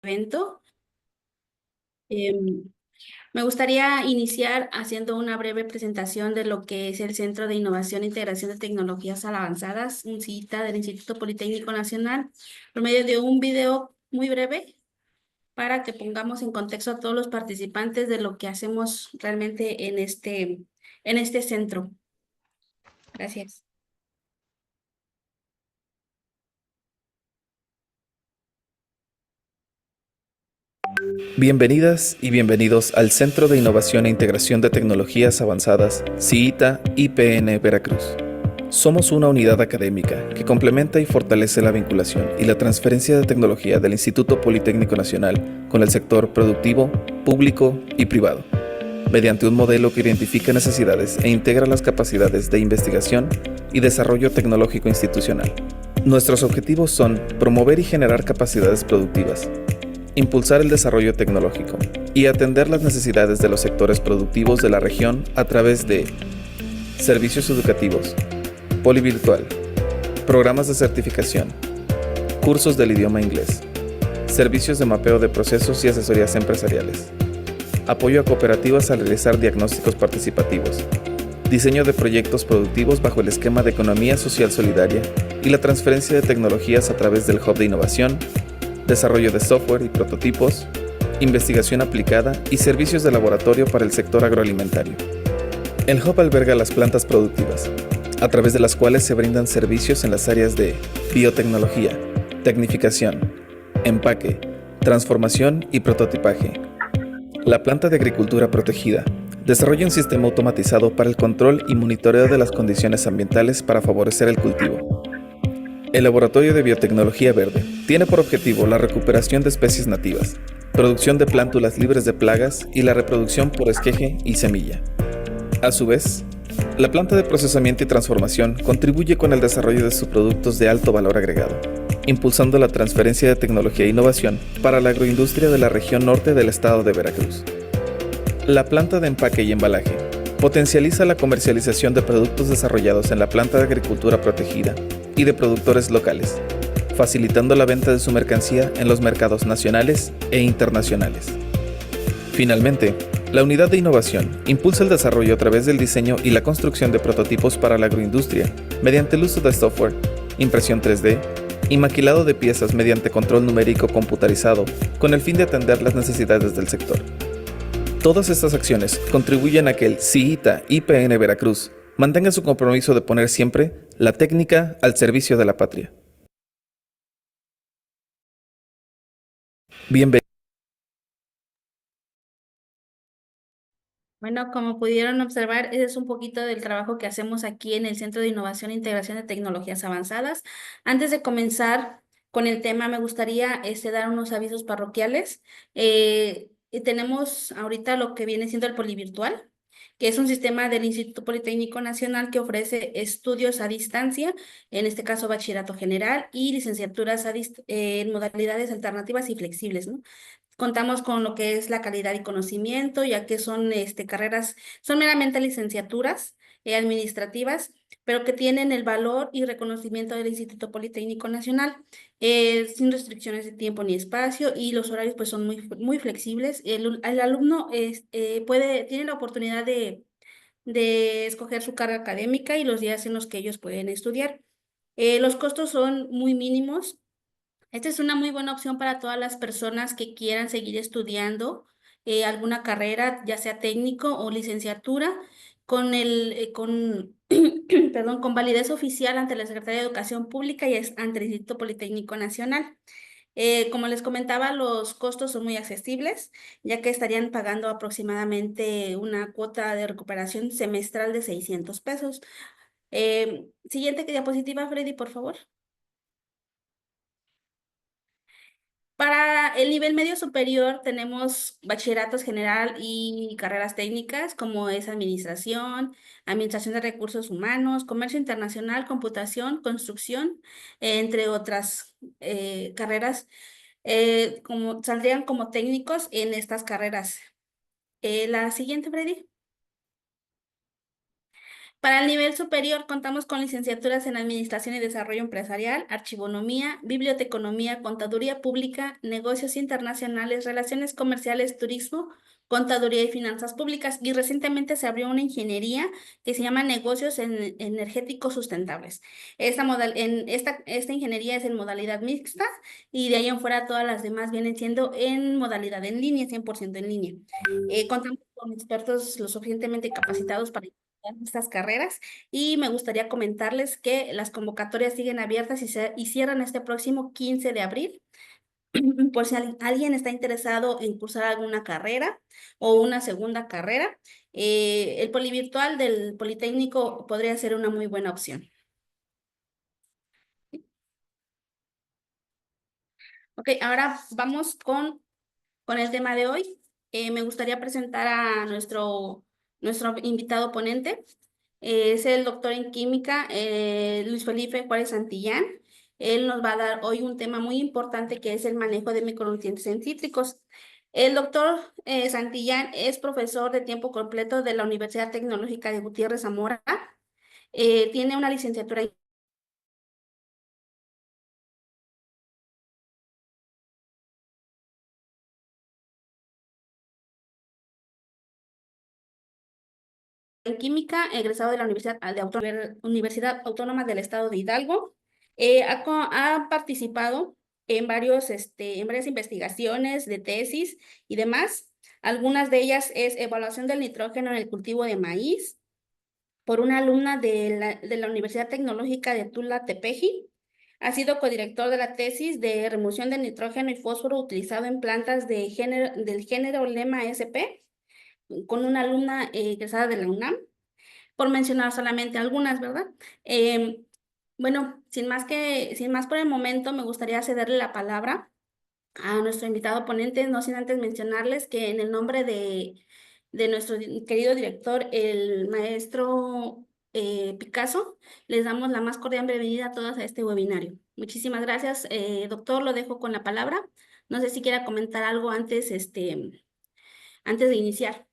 evento. Em, Me gustaría iniciar haciendo una breve presentación de lo que es el Centro de Innovación e Integración de Tecnologías Avanzadas, un CITA del Instituto Politécnico Nacional, por medio de un video muy breve para que pongamos en contexto a todos los participantes de lo que hacemos realmente en este centro. Gracias. Bienvenidas y bienvenidos al Centro de Innovación e Integración de Tecnologías Avanzadas, CIITA IPN Veracruz. Somos una unidad académica que complementa y fortalece la vinculación y la transferencia de tecnología del Instituto Politécnico Nacional con el sector productivo, público y privado, mediante un modelo que identifica necesidades e integra las capacidades de investigación y desarrollo tecnológico institucional. Nuestros objetivos son promover y generar capacidades productivas, impulsar el desarrollo tecnológico y atender las necesidades de los sectores productivos de la región a través de servicios educativos, polivirtual, programas de certificación, cursos del idioma inglés, servicios de mapeo de procesos y asesorías empresariales, apoyo a cooperativas al realizar diagnósticos participativos, diseño de proyectos productivos bajo el esquema de economía social solidaria y la transferencia de tecnologías a través del Hub de Innovación, desarrollo de software y prototipos, investigación aplicada y servicios de laboratorio para el sector agroalimentario. El Hub alberga las plantas productivas, a través de las cuales se brindan servicios en las áreas de biotecnología, tecnificación, empaque, transformación y prototipaje. La planta de agricultura protegida desarrolla un sistema automatizado para el control y monitoreo de las condiciones ambientales para favorecer el cultivo. El Laboratorio de Biotecnología Verde tiene por objetivo la recuperación de especies nativas, producción de plántulas libres de plagas y la reproducción por esqueje y semilla. A su vez, la planta de procesamiento y transformación contribuye con el desarrollo de subproductos de alto valor agregado, impulsando la transferencia de tecnología e innovación para la agroindustria de la región norte del estado de Veracruz. La planta de empaque y embalaje potencializa la comercialización de productos desarrollados en la planta de agricultura protegida y de productores locales, facilitando la venta de su mercancía en los mercados nacionales e internacionales. Finalmente, la unidad de innovación impulsa el desarrollo a través del diseño y la construcción de prototipos para la agroindustria mediante el uso de software, impresión 3D y maquilado de piezas mediante control numérico computarizado con el fin de atender las necesidades del sector. Todas estas acciones contribuyen a que el CIITA IPN Veracruz mantenga su compromiso de poner siempre la técnica al servicio de la patria. Bienvenidos. Bueno, como pudieron observar, ese es un poquito del trabajo que hacemos aquí en el Centro de Innovación e Integración de Tecnologías Avanzadas. Antes de comenzar con el tema, me gustaría dar unos avisos parroquiales. Y tenemos ahorita lo que viene siendo el Polivirtual, que es un sistema del Instituto Politécnico Nacional que ofrece estudios a distancia, en este caso bachillerato general y licenciaturas en modalidades alternativas y flexibles, ¿no? Contamos con lo que es la calidad y conocimiento, ya que son carreras, son meramente licenciaturas administrativas, pero que tienen el valor y reconocimiento del Instituto Politécnico Nacional, sin restricciones de tiempo ni espacio, y los horarios pues son muy flexibles. El alumno tiene la oportunidad de escoger su carga académica y los días en los que ellos pueden estudiar. Los costos son muy mínimos. Esta es una muy buena opción para todas las personas que quieran seguir estudiando alguna carrera, ya sea técnico o licenciatura, perdón, con validez oficial ante la Secretaría de Educación Pública y ante el Instituto Politécnico Nacional. Como les comentaba, los costos son muy accesibles, ya que estarían pagando aproximadamente una cuota de recuperación semestral de 600 pesos. Siguiente diapositiva, Freddy, por favor. Para el nivel medio superior tenemos bachilleratos general y carreras técnicas como es administración, administración de recursos humanos, comercio internacional, computación, construcción, entre otras carreras, como saldrían como técnicos en estas carreras. La siguiente, Freddy. Para el nivel superior contamos con licenciaturas en Administración y Desarrollo Empresarial, Archivonomía, Biblioteconomía, Contaduría Pública, Negocios Internacionales, Relaciones Comerciales, Turismo, Contaduría y Finanzas Públicas. Y recientemente se abrió una ingeniería que se llama Negocios Energéticos Sustentables. Esta ingeniería es en modalidad mixta y de ahí en fuera todas las demás vienen siendo en modalidad en línea, 100% en línea. Contamos con expertos lo suficientemente capacitados para estas carreras y me gustaría comentarles que las convocatorias siguen abiertas y cierran este próximo 15 de abril. Por si alguien está interesado en cursar alguna carrera o una segunda carrera, el polivirtual del Politécnico podría ser una muy buena opción. Ok, ahora vamos con el tema de hoy. Me gustaría presentar a nuestro invitado ponente. Es el doctor en química, Luis Felipe Juárez Santillán. Él nos va a dar hoy un tema muy importante que es el manejo de micronutrientes en cítricos. El doctor Santillán es profesor de tiempo completo de la Universidad Tecnológica de Gutiérrez Zamora. Tiene una licenciatura en química, egresado de la Universidad Autónoma del Estado de Hidalgo. Ha participado en varias investigaciones de tesis y demás. Algunas de ellas es evaluación del nitrógeno en el cultivo de maíz por una alumna de la Universidad Tecnológica de Tula Tepeji. Ha sido codirector de la tesis de remoción de nitrógeno y fósforo utilizado en plantas del género Lema SP con una alumna egresada de la UNAM, por mencionar solamente algunas, ¿verdad? Em, bueno, sin más por el momento, me gustaría cederle la palabra a nuestro invitado ponente, no sin antes mencionarles que en el nombre de nuestro querido director, el maestro Picasso, les damos la más cordial bienvenida a todos a este webinario. Muchísimas gracias, doctor, lo dejo con la palabra. No sé si quiera comentar algo antes, antes de iniciar.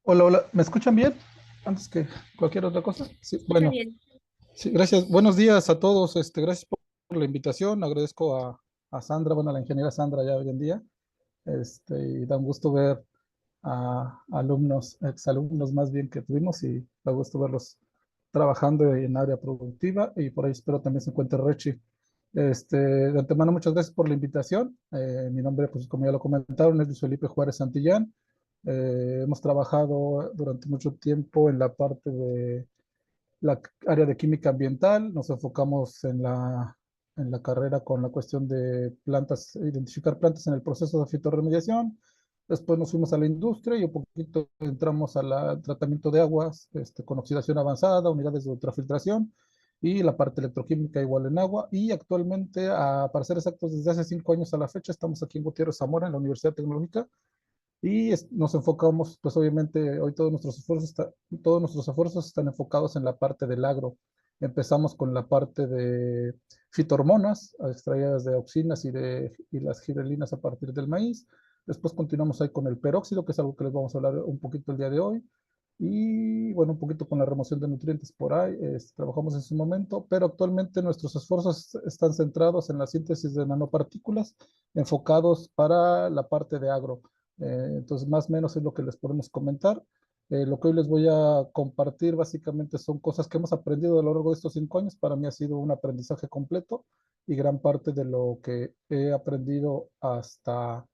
Hola, hola, ¿me escuchan bien? Antes que cualquier otra cosa. Sí, Escucha bueno, bien. sí, gracias. Buenos días a todos. Gracias por la invitación. Agradezco a Sandra, bueno, a la ingeniera Sandra ya hoy en día. Y da un gusto ver a alumnos, exalumnos más bien que tuvimos y da gusto verlos trabajando en área productiva y por ahí espero también se encuentre Rechi. De antemano, muchas gracias por la invitación. Mi nombre, pues como ya lo comentaron, es Luis Felipe Juárez Santillán. Hemos trabajado durante mucho tiempo en la parte de la área de química ambiental. Nos enfocamos en la carrera con la cuestión de plantas, identificar plantas en el proceso de fitorremediación. Después nos fuimos a la industria y un poquito entramos al tratamiento de aguas con oxidación avanzada, unidades de ultrafiltración y la parte electroquímica igual en agua. Y actualmente, para ser exactos, desde hace 5 años a la fecha, estamos aquí en Gutiérrez Zamora, en la Universidad Tecnológica, y nos enfocamos, pues obviamente hoy todos nuestros esfuerzos están enfocados en la parte del agro. Empezamos con la parte de fitohormonas extraídas de auxinas y las gibberelinas a partir del maíz. Después continuamos ahí con el peróxido, que es algo que les vamos a hablar un poquito el día de hoy. Y bueno, un poquito con la remoción de nutrientes por ahí, trabajamos en ese momento, pero actualmente nuestros esfuerzos están centrados en la síntesis de nanopartículas enfocados para la parte de agro. Entonces, más o menos es lo que les podemos comentar. Lo que hoy les voy a compartir básicamente son cosas que hemos aprendido a lo largo de estos 5 años. Para mí ha sido un aprendizaje completo y gran parte de lo que he aprendido hasta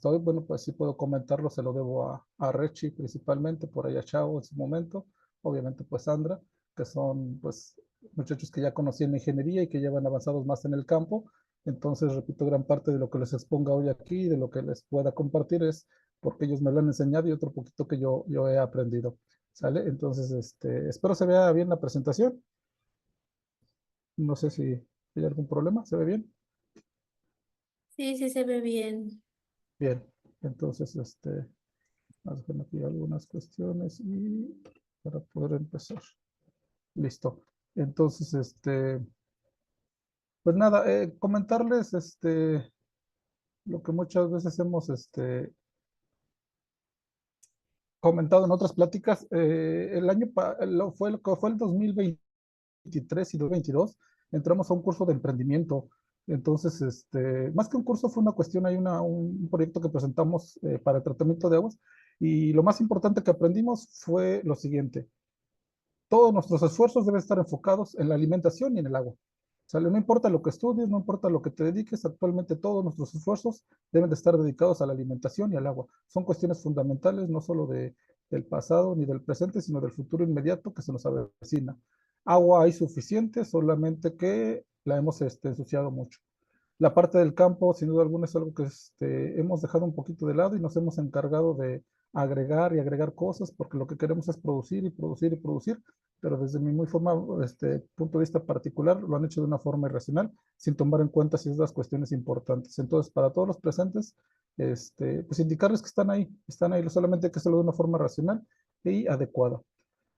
hoy, bueno, pues sí puedo comentarlo, se lo debo a Rechi principalmente, por ahí a Chao en su momento, obviamente pues Sandra, que son pues muchachos que ya conocí en la ingeniería y que llevan avanzados más en el campo. Entonces, repito, gran parte de lo que les exponga hoy aquí, de lo que les pueda compartir es porque ellos me lo han enseñado y otro poquito que yo he aprendido. ¿Sale? Entonces, espero se vea bien la presentación. No sé si hay algún problema, ¿se ve bien? Sí, sí se ve bien. Bien. Entonces, vamos a ver aquí algunas cuestiones y para poder empezar. Listo. Entonces, pues nada, comentarles lo que muchas veces hemos comentado en otras pláticas, lo que fue el 2023 y 2022, entramos a un curso de emprendimiento. Entonces, más que un curso, fue una cuestión, hay un proyecto que presentamos para el tratamiento de aguas, y lo más importante que aprendimos fue lo siguiente: todos nuestros esfuerzos deben estar enfocados en la alimentación y en el agua. O sea, no importa lo que estudies, no importa lo que te dediques, actualmente todos nuestros esfuerzos deben de estar dedicados a la alimentación y al agua. Son cuestiones fundamentales, no solo del pasado ni del presente, sino del futuro inmediato que se nos avecina. Agua hay suficiente, solamente que la hemos ensuciado mucho. La parte del campo, sin duda alguna, es algo que hemos dejado un poquito de lado y nos hemos encargado de agregar y agregar cosas, porque lo que queremos es producir y producir y producir, pero desde mi muy punto de vista particular, lo han hecho de una forma irracional, sin tomar en cuenta ciertas cuestiones importantes. Entonces, para todos los presentes, pues indicarles que están ahí, solamente hay que hacerlo de una forma racional y adecuada.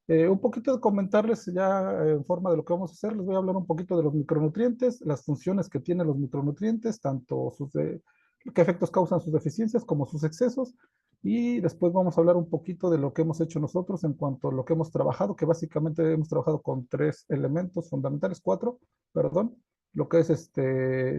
Un poquito de comentarles ya en forma de lo que vamos a hacer, les voy a hablar un poquito de los micronutrientes, las funciones que tienen los micronutrientes, tanto qué efectos causan sus deficiencias como sus excesos, y después vamos a hablar un poquito de lo que hemos hecho nosotros en cuanto a lo que hemos trabajado, que básicamente hemos trabajado con tres elementos fundamentales, cuatro, perdón, lo que es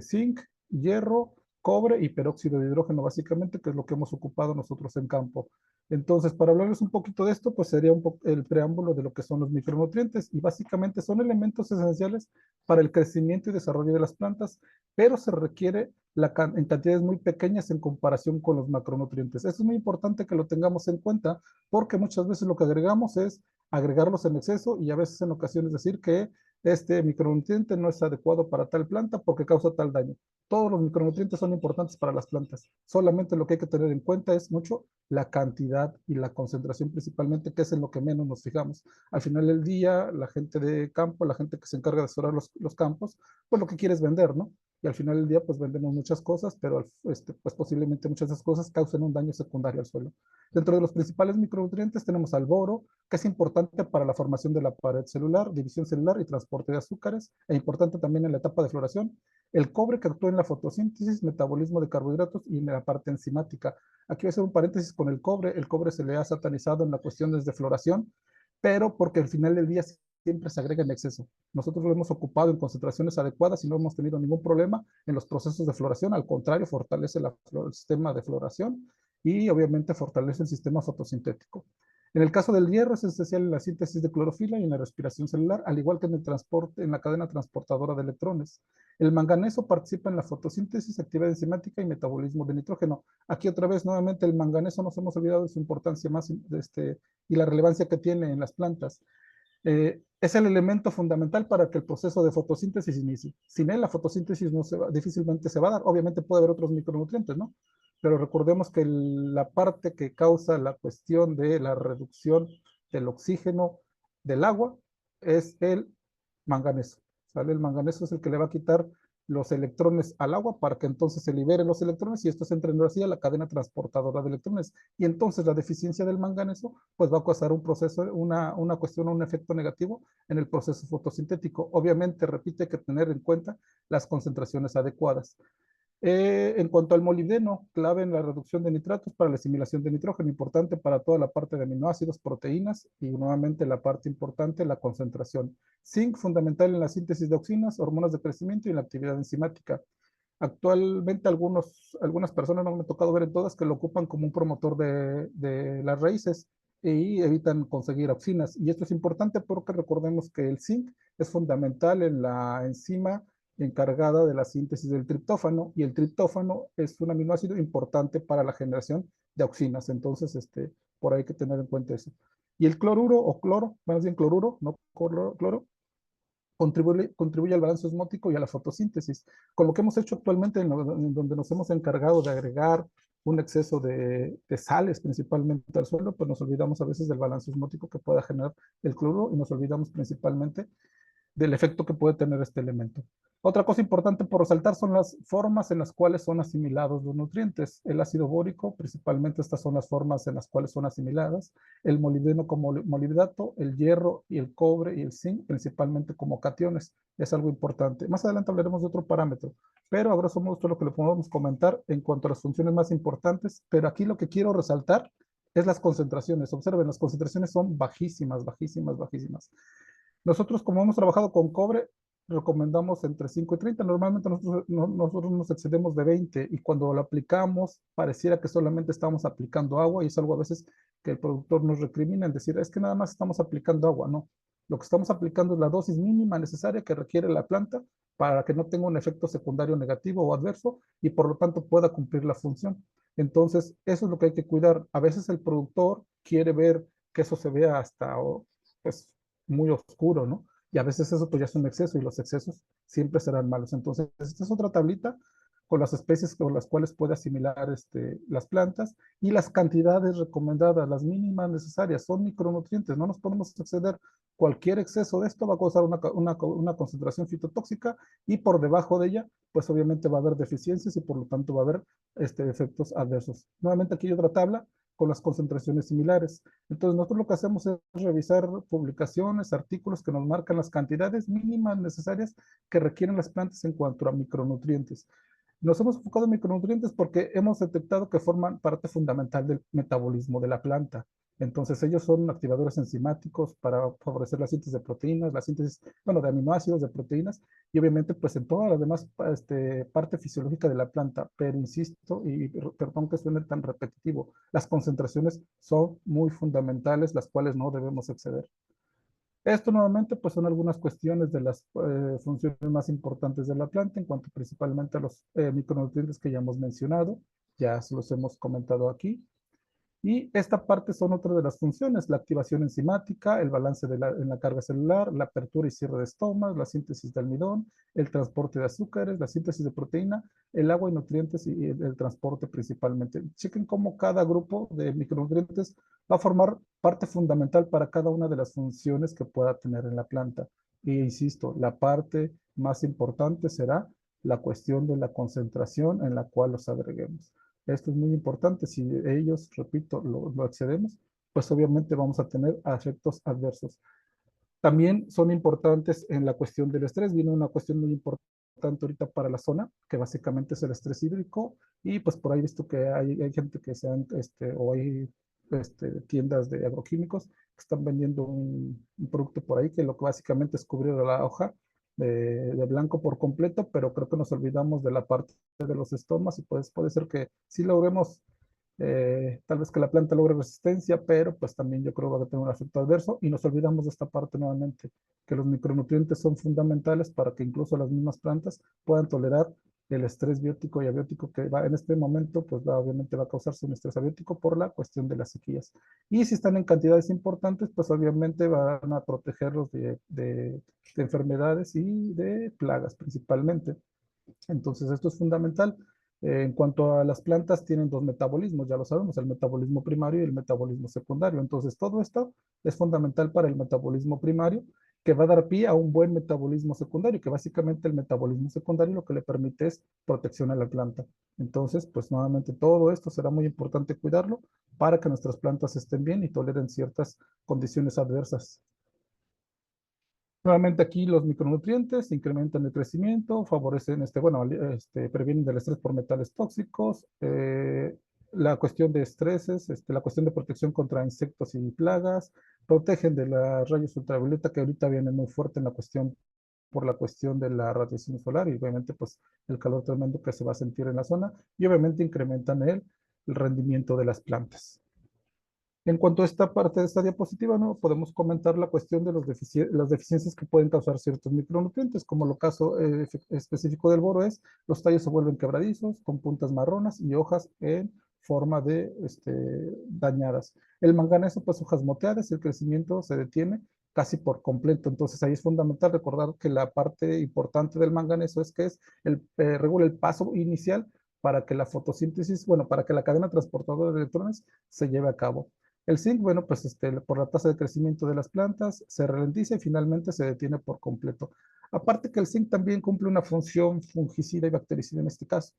zinc, hierro, cobre y peróxido de hidrógeno, básicamente, que es lo que hemos ocupado nosotros en campo. Entonces, para hablarles un poquito de esto, pues sería un poco el preámbulo de lo que son los micronutrientes, y básicamente son elementos esenciales para el crecimiento y desarrollo de las plantas, pero se requiere en cantidades muy pequeñas en comparación con los macronutrientes. Eso es muy importante que lo tengamos en cuenta, porque muchas veces lo que agregamos es agregarlos en exceso, y a veces en ocasiones decir que este micronutriente no es adecuado para tal planta porque causa tal daño. Todos los micronutrientes son importantes para las plantas. Solamente lo que hay que tener en cuenta es mucho la cantidad y la concentración principalmente, que es en lo que menos nos fijamos. Al final del día, la gente de campo, la gente que se encarga de asesorar los campos, pues lo que quiere es vender, ¿no? Y al final del día, pues vendemos muchas cosas, pero pues posiblemente muchas de esas cosas causen un daño secundario al suelo. Dentro de los principales micronutrientes tenemos al boro, que es importante para la formación de la pared celular, división celular y transporte de azúcares, e importante también en la etapa de floración. El cobre, que actúa en la fotosíntesis, metabolismo de carbohidratos y en la parte enzimática. Aquí voy a hacer un paréntesis con el cobre. El cobre se le ha satanizado en la cuestión desde floración, pero porque al final del día siempre se agrega en exceso. Nosotros lo hemos ocupado en concentraciones adecuadas y no hemos tenido ningún problema en los procesos de floración. Al contrario, fortalece el sistema de floración y obviamente fortalece el sistema fotosintético. En el caso del hierro, es esencial en la síntesis de clorofila y en la respiración celular, al igual que en el transporte, en la cadena transportadora de electrones. El manganeso participa en la fotosíntesis, actividad enzimática y metabolismo de nitrógeno. Aquí otra vez, nuevamente, el manganeso, nos hemos olvidado de su importancia más y la relevancia que tiene en las plantas. Es el elemento fundamental para que el proceso de fotosíntesis inicie. Sin él, la fotosíntesis difícilmente se va a dar. Obviamente puede haber otros micronutrientes, ¿no? Pero recordemos que la parte que causa la cuestión de la reducción del oxígeno del agua es el manganeso. ¿Sale? El manganeso es el que le va a quitar los electrones al agua para que entonces se liberen los electrones y estos entren así a la cadena transportadora de electrones. Y entonces la deficiencia del manganeso pues va a causar un proceso, una cuestión, un efecto negativo en el proceso fotosintético. Obviamente, repite, hay que tener en cuenta las concentraciones adecuadas. En cuanto al molibdeno, clave en la reducción de nitratos para la asimilación de nitrógeno, importante para toda la parte de aminoácidos, proteínas y nuevamente la parte importante, la concentración. Zinc, fundamental en la síntesis de auxinas, hormonas de crecimiento y en la actividad enzimática. Actualmente algunas personas, no me ha tocado ver en todas, que lo ocupan como un promotor de las raíces y evitan conseguir auxinas. Y esto es importante porque recordemos que el zinc es fundamental en la enzima encargada de la síntesis del triptófano, y el triptófano es un aminoácido importante para la generación de auxinas. Entonces, por ahí hay que tener en cuenta eso. Y el cloruro o cloro, más bien cloruro, no cloro, contribuye al balance osmótico y a la fotosíntesis. Con lo que hemos hecho actualmente, en donde nos hemos encargado de agregar un exceso de sales principalmente al suelo, pues nos olvidamos a veces del balance osmótico que pueda generar el cloruro y nos olvidamos principalmente del efecto que puede tener este elemento. Otra cosa importante por resaltar son las formas en las cuales son asimilados los nutrientes. El ácido bórico, principalmente estas son las formas en las cuales son asimiladas. El molibdeno como molibdato, el hierro y el cobre y el zinc, principalmente como cationes. Es algo importante. Más adelante hablaremos de otro parámetro, pero a grosso modo esto es lo que le podemos comentar en cuanto a las funciones más importantes. Pero aquí lo que quiero resaltar es las concentraciones. Observen, las concentraciones son bajísimas, bajísimas, bajísimas. Nosotros, como hemos trabajado con cobre, recomendamos entre 5 y 30. Normalmente nosotros nos excedemos de 20 y cuando lo aplicamos pareciera que solamente estamos aplicando agua y es algo a veces que el productor nos recrimina en decir, es que nada más estamos aplicando agua. No, lo que estamos aplicando es la dosis mínima necesaria que requiere la planta para que no tenga un efecto secundario negativo o adverso y por lo tanto pueda cumplir la función. Entonces, eso es lo que hay que cuidar. A veces el productor quiere ver que eso se vea hasta pues, muy oscuro, ¿no? Y a veces eso pues ya es un exceso y los excesos siempre serán malos. Entonces, esta es otra tablita con las especies con las cuales puede asimilar las plantas y las cantidades recomendadas, las mínimas necesarias, son micronutrientes, no nos podemos exceder. Cualquier exceso de esto va a causar una concentración fitotóxica y por debajo de ella, pues obviamente va a haber deficiencias y por lo tanto va a haber efectos adversos. Nuevamente aquí hay otra tabla con las concentraciones similares. Entonces nosotros lo que hacemos es revisar publicaciones, artículos que nos marcan las cantidades mínimas necesarias que requieren las plantas en cuanto a micronutrientes. Nos hemos enfocado en micronutrientes porque hemos detectado que forman parte fundamental del metabolismo de la planta. Entonces ellos son activadores enzimáticos para favorecer la síntesis de proteínas, la síntesis, bueno, de aminoácidos, de proteínas, y obviamente pues en toda la demás parte fisiológica de la planta. Pero insisto, y perdón que suene tan repetitivo, las concentraciones son muy fundamentales, las cuales no debemos exceder. Esto nuevamente pues son algunas cuestiones de las funciones más importantes de la planta en cuanto principalmente a los micronutrientes que ya hemos mencionado, ya se los hemos comentado aquí. Y esta parte son otras de las funciones, la activación enzimática, el balance en la carga celular, la apertura y cierre de estomas, la síntesis de almidón, el transporte de azúcares, la síntesis de proteína, el agua y nutrientes y el transporte principalmente. Chequen cómo cada grupo de micronutrientes va a formar parte fundamental para cada una de las funciones que pueda tener en la planta. E insisto, la parte más importante será la cuestión de la concentración en la cual los agreguemos. Esto es muy importante. Si ellos, repito, lo excedemos, pues obviamente vamos a tener efectos adversos. También son importantes en la cuestión del estrés. Viene una cuestión muy importante ahorita para la zona, que básicamente es el estrés hídrico. Y pues por ahí he visto que hay gente que o hay tiendas de agroquímicos que están vendiendo un producto por ahí que lo que básicamente es cubrir la hoja de blanco por completo, pero creo que nos olvidamos de la parte de los estomas y pues puede ser que sí logremos tal vez que la planta logre resistencia, pero pues también yo creo que va a tener un efecto adverso y nos olvidamos de esta parte nuevamente, que los micronutrientes son fundamentales para que incluso las mismas plantas puedan tolerar el estrés biótico y abiótico que va en este momento, pues obviamente va a causarse un estrés abiótico por la cuestión de las sequías. Y si están en cantidades importantes, pues obviamente van a protegerlos de enfermedades y de plagas principalmente. Entonces, esto es fundamental. En cuanto a las plantas, tienen dos metabolismos, ya lo sabemos, el metabolismo primario y el metabolismo secundario. Entonces, todo esto es fundamental para el metabolismo primario, que va a dar pie a un buen metabolismo secundario, que básicamente el metabolismo secundario lo que le permite es protección a la planta. Entonces, pues nuevamente todo esto será muy importante cuidarlo para que nuestras plantas estén bien y toleren ciertas condiciones adversas. Nuevamente aquí los micronutrientes incrementan el crecimiento, favorecen, previenen del estrés por metales tóxicos, la cuestión de estreses, la cuestión de protección contra insectos y plagas, protegen de las rayos ultravioleta que ahorita vienen muy fuerte en la cuestión, por la cuestión de la radiación solar y obviamente pues el calor tremendo que se va a sentir en la zona y obviamente incrementan el rendimiento de las plantas. En cuanto a esta parte de esta diapositiva, ¿no? Podemos comentar la cuestión de las deficiencias que pueden causar ciertos micronutrientes, como lo caso específico del boro es, los tallos se vuelven quebradizos, con puntas marronas y hojas en forma de dañadas. El manganeso, pues hojas moteadas, el crecimiento se detiene casi por completo. Entonces ahí es fundamental recordar que la parte importante del manganeso es que regula el paso inicial para que la fotosíntesis, bueno, para que la cadena transportadora de electrones se lleve a cabo. El zinc, bueno, pues por la tasa de crecimiento de las plantas se ralentiza y finalmente se detiene por completo. Aparte que el zinc también cumple una función fungicida y bactericida en este caso.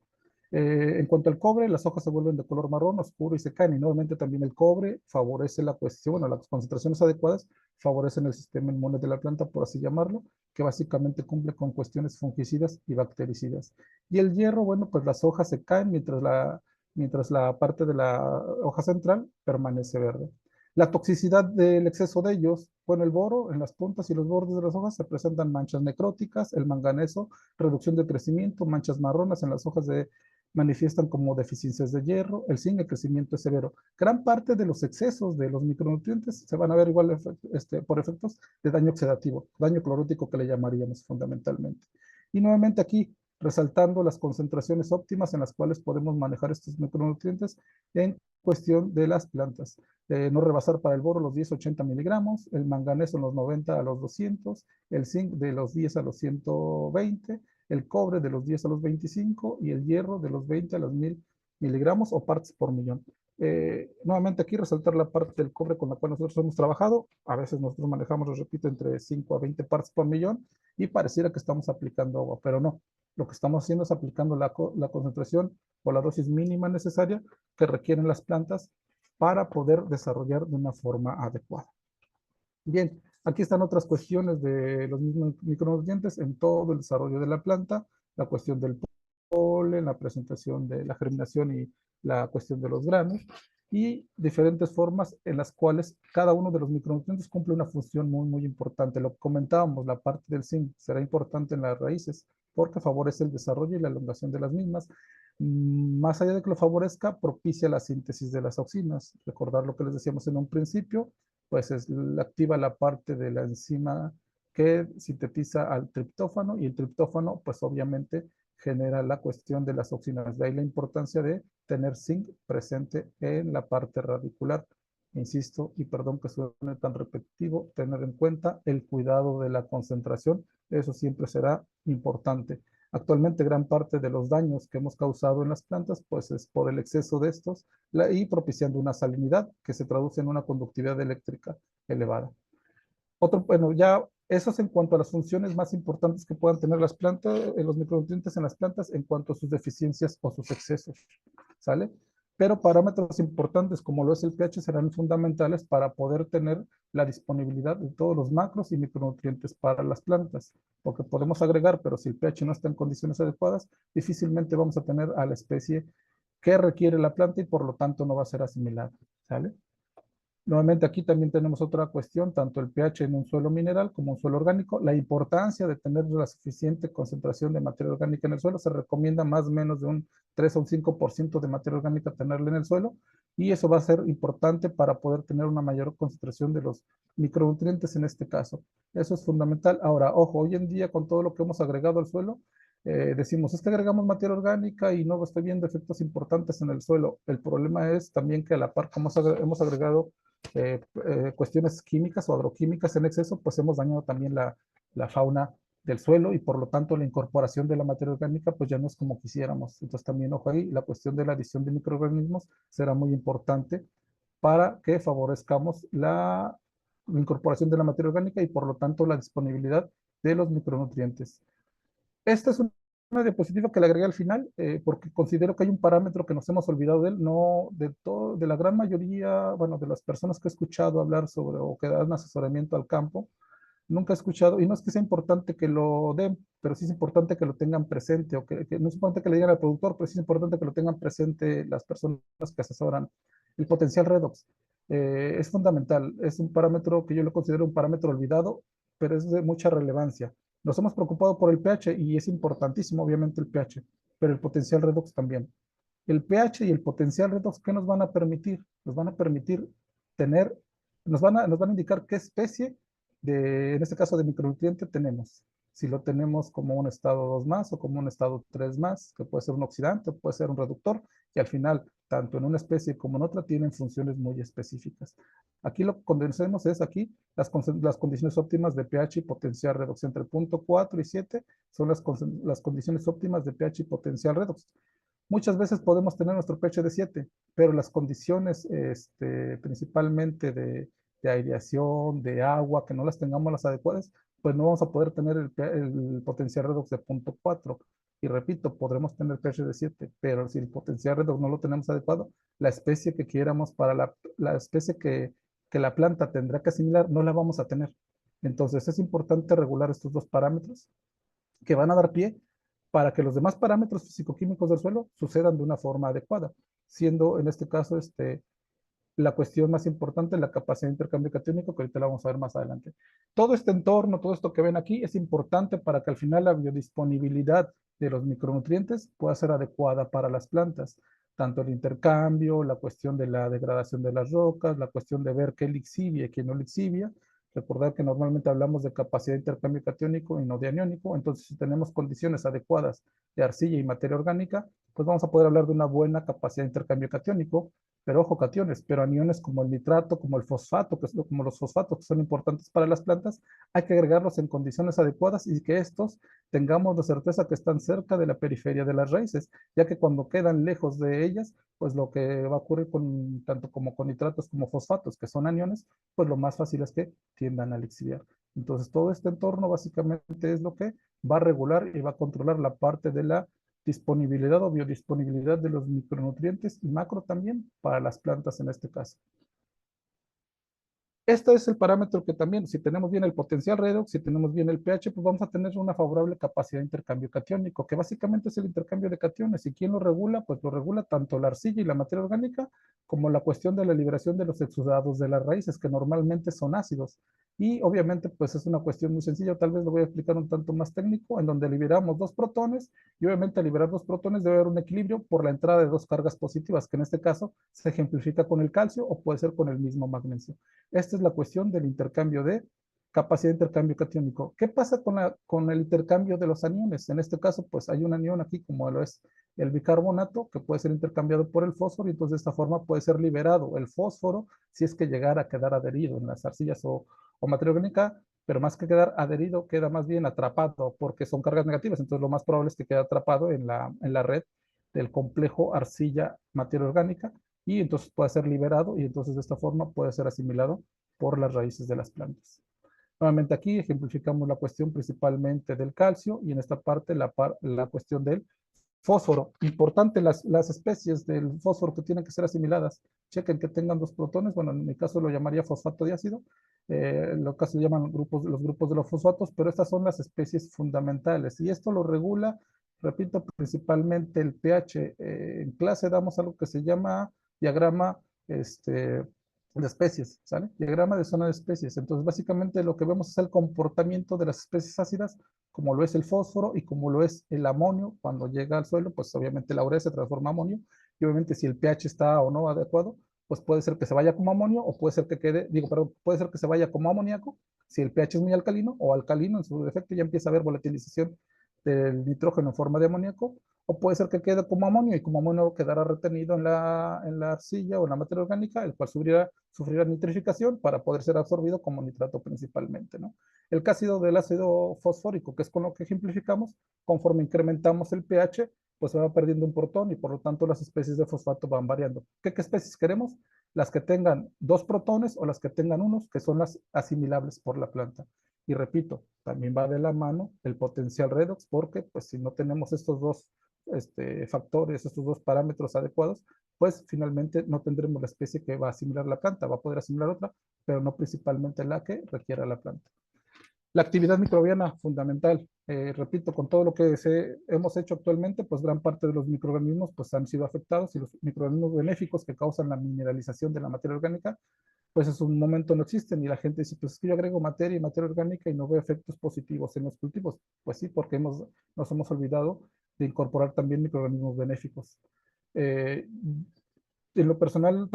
En cuanto al cobre, las hojas se vuelven de color marrón oscuro y se caen. Y nuevamente también el cobre favorece la cuestión, bueno, las concentraciones adecuadas favorecen el sistema inmune de la planta, por así llamarlo, que básicamente cumple con cuestiones fungicidas y bactericidas. Y el hierro, bueno, pues las hojas se caen mientras mientras la parte de la hoja central permanece verde. La toxicidad del exceso de ellos, bueno, el boro en las puntas y los bordes de las hojas se presentan manchas necróticas, el manganeso, reducción de crecimiento, manchas marronas en las hojas manifiestan como deficiencias de hierro, el zinc, el crecimiento es severo. Gran parte de los excesos de los micronutrientes se van a ver igual por efectos de daño oxidativo, daño clorótico que le llamaríamos fundamentalmente. Y nuevamente aquí, resaltando las concentraciones óptimas en las cuales podemos manejar estos micronutrientes en cuestión de las plantas. No rebasar para el boro los 10-80 miligramos, el manganeso en los 90 a los 200, el zinc de los 10 a los 120, el cobre de los 10 a los 25 y el hierro de los 20 a los 1000 miligramos o partes por millón. Nuevamente aquí resaltar la parte del cobre con la cual nosotros hemos trabajado. A veces nosotros manejamos, les repito, entre 5 a 20 partes por millón y pareciera que estamos aplicando agua, pero no. Lo que estamos haciendo es aplicando la concentración o la dosis mínima necesaria que requieren las plantas para poder desarrollar de una forma adecuada. Bien, aquí están otras cuestiones de los mismos micronutrientes en todo el desarrollo de la planta, la cuestión del polen, la presentación de la germinación y la cuestión de los granos, y diferentes formas en las cuales cada uno de los micronutrientes cumple una función muy, muy importante. Lo comentábamos, la parte del zinc será importante en las raíces porque favorece el desarrollo y la elongación de las mismas. Más allá de que lo favorezca, propicia la síntesis de las auxinas. Recordar lo que les decíamos en un principio, pues activa la parte de la enzima que sintetiza al triptófano y el triptófano pues obviamente genera la cuestión de las auxinas. De ahí la importancia de tener zinc presente en la parte radicular. Insisto, y perdón que suene tan repetitivo, tener en cuenta el cuidado de la concentración, eso siempre será importante. Actualmente gran parte de los daños que hemos causado en las plantas pues es por el exceso de estos y propiciando una salinidad que se traduce en una conductividad eléctrica elevada. Otro, bueno, ya eso es en cuanto a las funciones más importantes que puedan tener las plantas, los micronutrientes en las plantas en cuanto a sus deficiencias o sus excesos, ¿sale? Pero parámetros importantes como lo es el pH serán fundamentales para poder tener la disponibilidad de todos los macros y micronutrientes para las plantas, porque podemos agregar, pero si el pH no está en condiciones adecuadas, difícilmente vamos a tener a la especie que requiere la planta y por lo tanto no va a ser asimilada, ¿sale? Nuevamente aquí también tenemos otra cuestión, tanto el pH en un suelo mineral como un suelo orgánico. La importancia de tener la suficiente concentración de materia orgánica en el suelo. Se recomienda más o menos de un 3 o un 5% de materia orgánica tenerla en el suelo. Y eso va a ser importante para poder tener una mayor concentración de los micronutrientes en este caso. Eso es fundamental. Ahora, ojo, hoy en día con todo lo que hemos agregado al suelo, decimos, es que agregamos materia orgánica y no estoy viendo efectos importantes en el suelo. El problema es también que a la par, como hemos agregado cuestiones químicas o agroquímicas en exceso, pues hemos dañado también la fauna del suelo y por lo tanto la incorporación de la materia orgánica pues ya no es como quisiéramos. Entonces también, ojo ahí, la cuestión de la adición de microorganismos será muy importante para que favorezcamos la incorporación de la materia orgánica y por lo tanto la disponibilidad de los micronutrientes. Esta es una diapositiva que le agregué al final, porque considero que hay un parámetro que nos hemos olvidado de él, no de todo, de la gran mayoría, bueno, de las personas que he escuchado hablar sobre o que dan asesoramiento al campo, nunca he escuchado, y no es que sea importante que lo den, pero sí es importante que lo tengan presente, o que no es importante que le digan al productor, pero sí es importante que lo tengan presente las personas que asesoran. El potencial redox es fundamental, es un parámetro que yo lo considero un parámetro olvidado, pero es de mucha relevancia. Nos hemos preocupado por el pH y es importantísimo, obviamente, el pH, pero el potencial redox también. El pH y el potencial redox, ¿qué nos van a permitir? Nos van a permitir tener, nos van a indicar qué especie en este caso de micronutriente tenemos. Si lo tenemos como un estado 2 más o como un estado 3 más, que puede ser un oxidante, puede ser un reductor, y al final, tanto en una especie como en otra, tienen funciones muy específicas. Aquí lo que condensemos es aquí las condiciones óptimas de pH y potencial redox. Entre 0.4 y 7 son las condiciones óptimas de pH y potencial redox. Muchas veces podemos tener nuestro pH de 7, pero las condiciones principalmente de aireación, de agua, que no las tengamos las adecuadas, pues no vamos a poder tener el potencial redox de 0.4. Y repito, podremos tener pH de 7, pero si el potencial redox no lo tenemos adecuado, la especie que quieramos para la especie que la planta tendrá que asimilar, no la vamos a tener. Entonces es importante regular estos dos parámetros que van a dar pie para que los demás parámetros físico-químicos del suelo sucedan de una forma adecuada, siendo en este caso la cuestión más importante, la capacidad de intercambio catiónico, que ahorita la vamos a ver más adelante. Todo este entorno, todo esto que ven aquí, es importante para que al final la biodisponibilidad de los micronutrientes pueda ser adecuada para las plantas. Tanto el intercambio, la cuestión de la degradación de las rocas, la cuestión de ver qué lixivia y qué no lixivia. Recordar que normalmente hablamos de capacidad de intercambio catiónico y no de aniónico. Entonces, si tenemos condiciones adecuadas de arcilla y materia orgánica, pues vamos a poder hablar de una buena capacidad de intercambio catiónico, pero ojo, cationes, pero aniones como el nitrato, como el fosfato, como los fosfatos que son importantes para las plantas, hay que agregarlos en condiciones adecuadas y que estos tengamos la certeza que están cerca de la periferia de las raíces, ya que cuando quedan lejos de ellas, pues lo que va a ocurrir con tanto como con nitratos como fosfatos, que son aniones, pues lo más fácil es que tiendan a lixiviar. Entonces, todo este entorno básicamente es lo que va a regular y va a controlar la parte de la disponibilidad o biodisponibilidad de los micronutrientes y macro también para las plantas en este caso. Este es el parámetro que también, si tenemos bien el potencial redox, si tenemos bien el pH, pues vamos a tener una favorable capacidad de intercambio catiónico, que básicamente es el intercambio de cationes. ¿Y quién lo regula? Pues lo regula tanto la arcilla y la materia orgánica, como la cuestión de la liberación de los exudados de las raíces, que normalmente son ácidos. Y obviamente, pues es una cuestión muy sencilla, tal vez lo voy a explicar un tanto más técnico, en donde liberamos dos protones, y obviamente al liberar dos protones debe haber un equilibrio por la entrada de dos cargas positivas, que en este caso se ejemplifica con el calcio o puede ser con el mismo magnesio. Esta es la cuestión del intercambio de capacidad de intercambio catiónico. ¿Qué pasa con el intercambio de los aniones? En este caso, pues hay un anión aquí, como lo es el bicarbonato, que puede ser intercambiado por el fósforo, y entonces de esta forma puede ser liberado el fósforo si es que llegara a quedar adherido en las arcillas o materia orgánica, pero más que quedar adherido, queda más bien atrapado, porque son cargas negativas, entonces lo más probable es que quede atrapado en la red del complejo arcilla-materia orgánica, y entonces puede ser liberado y entonces de esta forma puede ser asimilado por las raíces de las plantas. Nuevamente aquí ejemplificamos la cuestión principalmente del calcio y en esta parte la cuestión del fósforo. Importante las especies del fósforo que tienen que ser asimiladas. Chequen que tengan dos protones, bueno, en mi caso lo llamaría fosfato de ácido, en lo caso se llaman los grupos de los fosfatos, pero estas son las especies fundamentales y esto lo regula, repito, principalmente el pH. En clase damos algo que se llama diagrama de especies, ¿sale? Diagrama de zona de especies. Entonces, básicamente lo que vemos es el comportamiento de las especies ácidas, como lo es el fósforo y como lo es el amonio. Cuando llega al suelo, pues obviamente la urea se transforma en amonio, y obviamente si el pH está o no adecuado, pues puede ser que se vaya como amonio o puede ser que quede, perdón, puede ser que se vaya como amoníaco si el pH es muy alcalino, o alcalino en su defecto, ya empieza a haber volatilización del nitrógeno en forma de amoníaco, o puede ser que quede como amonio y como amonio quedará retenido en la arcilla o en la materia orgánica, el cual sufrirá nitrificación para poder ser absorbido como nitrato principalmente, ¿no? El ácido del ácido fosfórico, que es con lo que ejemplificamos, conforme incrementamos el pH, pues se va perdiendo un protón y por lo tanto las especies de fosfato van variando. ¿Qué especies queremos? Las que tengan dos protones o las que tengan unos, que son las asimilables por la planta. Y repito, también va de la mano el potencial redox, porque pues si no tenemos estos dos factores, estos dos parámetros adecuados, pues finalmente no tendremos la especie que va a asimilar la planta, va a poder asimilar otra, pero no principalmente la que requiera la planta. La actividad microbiana fundamental, repito, con todo lo que hemos hecho actualmente, pues gran parte de los microorganismos pues han sido afectados, y los microorganismos benéficos que causan la mineralización de la materia orgánica, pues en su momento no existen, y la gente dice, pues es que yo agrego materia y materia orgánica y no veo efectos positivos en los cultivos. Pues sí, porque nos hemos olvidado de incorporar también microorganismos benéficos. Eh, en lo personal,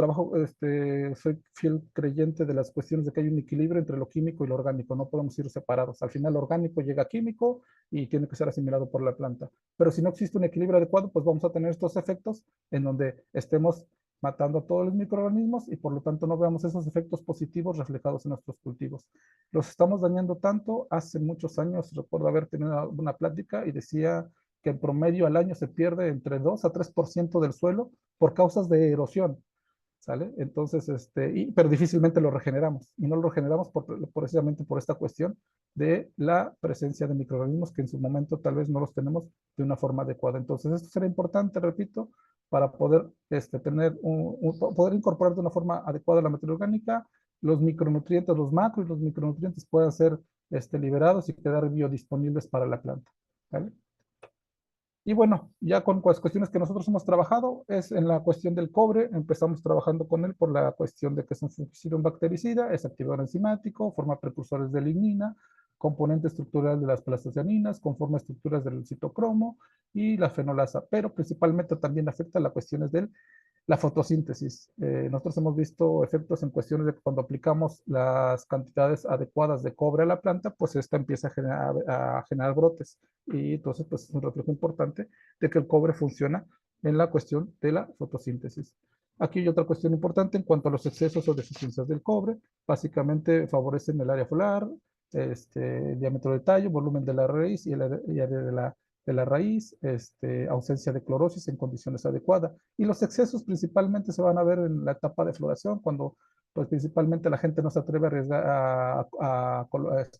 soy fiel creyente de las cuestiones de que hay un equilibrio entre lo químico y lo orgánico. No podemos ir separados. Al final, lo orgánico llega a químico y tiene que ser asimilado por la planta. Pero si no existe un equilibrio adecuado, pues vamos a tener estos efectos en donde estemos matando a todos los microorganismos y por lo tanto no veamos esos efectos positivos reflejados en nuestros cultivos. Los estamos dañando tanto. Hace muchos años recuerdo haber tenido una plática y decía que en promedio al año se pierde entre 2 a 3% del suelo por causas de erosión, ¿sale? Entonces, pero difícilmente lo regeneramos, y no lo regeneramos precisamente por esta cuestión de la presencia de microorganismos que en su momento tal vez no los tenemos de una forma adecuada. Entonces, esto será importante, repito, para poder poder incorporar de una forma adecuada la materia orgánica, los micronutrientes, los macro y los micronutrientes puedan ser liberados y quedar biodisponibles para la planta, ¿vale? Y bueno, ya con las cuestiones que nosotros hemos trabajado es en la cuestión del cobre. Empezamos trabajando con él por la cuestión de que es un fungicida, un bactericida, es activador enzimático, forma precursores de lignina, componente estructural de las plastocianinas, conforma estructuras del citocromo y la fenolasa, pero principalmente también afecta las cuestiones de la fotosíntesis. Nosotros hemos visto efectos en cuestiones de que cuando aplicamos las cantidades adecuadas de cobre a la planta, pues esta empieza a generar brotes. Y entonces, pues es un reflejo importante de que el cobre funciona en la cuestión de la fotosíntesis. Aquí hay otra cuestión importante en cuanto a los excesos o deficiencias del cobre. Básicamente favorecen el área folar, diámetro de tallo, volumen de la raíz y el área de la raíz, ausencia de clorosis en condiciones adecuadas. Y los excesos principalmente se van a ver en la etapa de floración, cuando pues principalmente la gente no se atreve a, arriesgar, a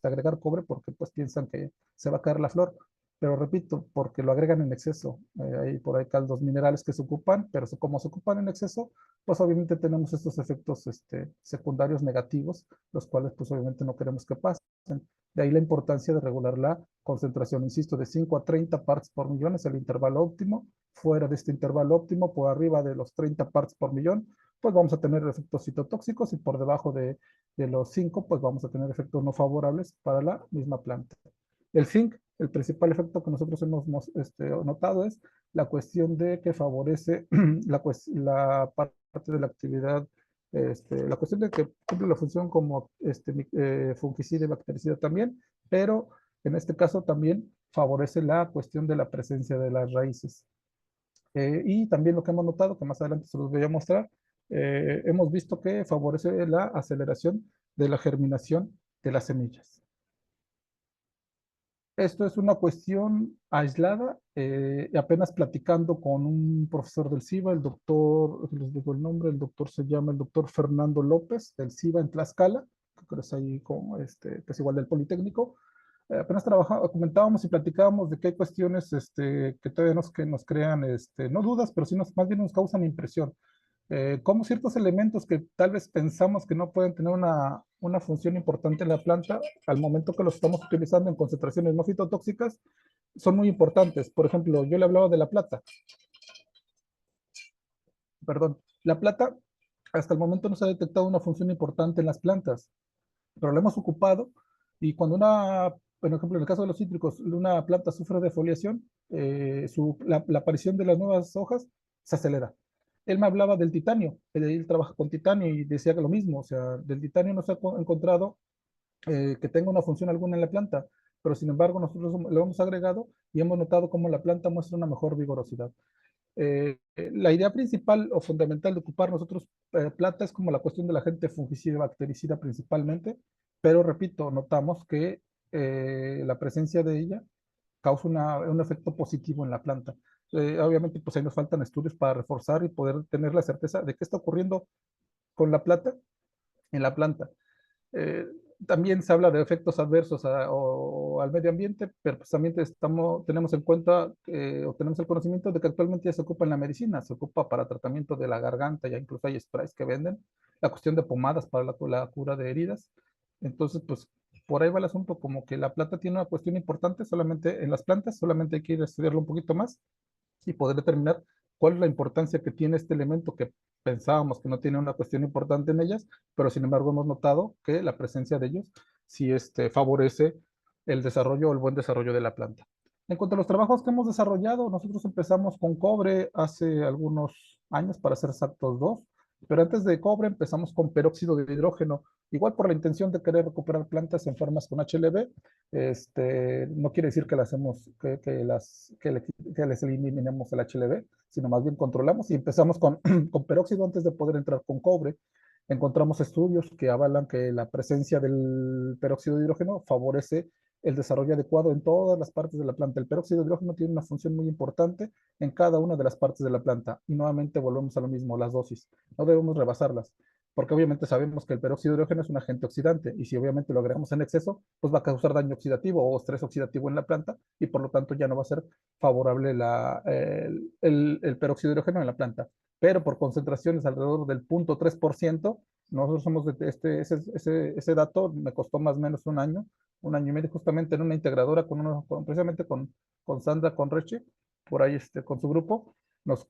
agregar cobre porque pues piensan que se va a caer la flor. Pero repito, porque lo agregan en exceso. Hay por ahí caldos minerales que se ocupan, pero como se ocupan en exceso, pues obviamente tenemos estos efectos secundarios negativos, los cuales pues obviamente no queremos que pasen. De ahí la importancia de regular la concentración, insisto, de 5 a 30 parts por millón es el intervalo óptimo. Fuera de este intervalo óptimo, por arriba de los 30 parts por millón, pues vamos a tener efectos citotóxicos y por debajo de los 5, pues vamos a tener efectos no favorables para la misma planta. El zinc, el principal efecto que nosotros hemos notado es la cuestión de que favorece la parte de la actividad, la cuestión de que cumple la función como fungicida y bactericida también, pero en este caso también favorece la cuestión de la presencia de las raíces. Y también lo que hemos notado, que más adelante se los voy a mostrar, hemos visto que favorece la aceleración de la germinación de las semillas. Esto es una cuestión aislada, apenas platicando con un profesor del CIBA, el doctor, les digo el nombre, el doctor se llama el doctor Fernando López, del CIBA en Tlaxcala, que creo que es ahí como, pues igual del Politécnico. Apenas comentábamos y platicábamos de que hay cuestiones que todavía que nos crean, no dudas, pero sí más bien nos causan impresión. Como ciertos elementos que tal vez pensamos que no pueden tener una función importante en la planta, al momento que los estamos utilizando en concentraciones no fitotóxicas, son muy importantes. Por ejemplo, yo le hablaba de la plata. Perdón, la plata hasta el momento no se ha detectado una función importante en las plantas, pero la hemos ocupado y cuando por ejemplo, en el caso de los cítricos, una planta sufre de foliación, la aparición de las nuevas hojas se acelera. Él me hablaba del titanio, él trabaja con titanio y decía que lo mismo, o sea, del titanio no se ha encontrado que tenga una función alguna en la planta, pero sin embargo nosotros lo hemos agregado y hemos notado cómo la planta muestra una mejor vigorosidad. La idea principal o fundamental de ocupar nosotros plata es como la cuestión del agente fungicida y bactericida principalmente, pero repito, notamos que la presencia de ella causa un efecto positivo en la planta. Obviamente, pues ahí nos faltan estudios para reforzar y poder tener la certeza de qué está ocurriendo con la plata en la planta. Eh, También se habla de efectos adversos o al medio ambiente, pero pues también tenemos en cuenta o tenemos el conocimiento de que actualmente ya se ocupa en la medicina, se ocupa para tratamiento de la garganta, ya incluso hay sprays que venden, la cuestión de pomadas para la cura de heridas. Entonces, pues por ahí va el asunto, como que la plata tiene una cuestión importante solamente en las plantas, solamente hay que ir a estudiarlo un poquito más y poder determinar cuál es la importancia que tiene este elemento que pensábamos que no tiene una cuestión importante en ellas, pero sin embargo hemos notado que la presencia de ellos sí favorece el desarrollo o el buen desarrollo de la planta. En cuanto a los trabajos que hemos desarrollado, nosotros empezamos con cobre hace algunos años, para ser exactos 2, pero antes de cobre empezamos con peróxido de hidrógeno, igual por la intención de querer recuperar plantas enfermas con HLB. No quiere decir que, las hemos, que les eliminemos el HLB, sino más bien controlamos y empezamos con, con peróxido antes de poder entrar con cobre. Encontramos estudios que avalan que la presencia del peróxido de hidrógeno favorece el desarrollo adecuado en todas las partes de la planta. El peróxido de hidrógeno tiene una función muy importante en cada una de las partes de la planta. Y nuevamente volvemos a lo mismo, las dosis. No debemos rebasarlas, porque obviamente sabemos que el peróxido de hidrógeno es un agente oxidante y si obviamente lo agregamos en exceso, pues va a causar daño oxidativo o estrés oxidativo en la planta y por lo tanto ya no va a ser favorable el peróxido de hidrógeno en la planta. Pero por concentraciones alrededor del 0.3%, nosotros somos ese dato me costó más o menos un año y medio, justamente en una integradora precisamente con Sandra Conreche, por ahí con su grupo. Nos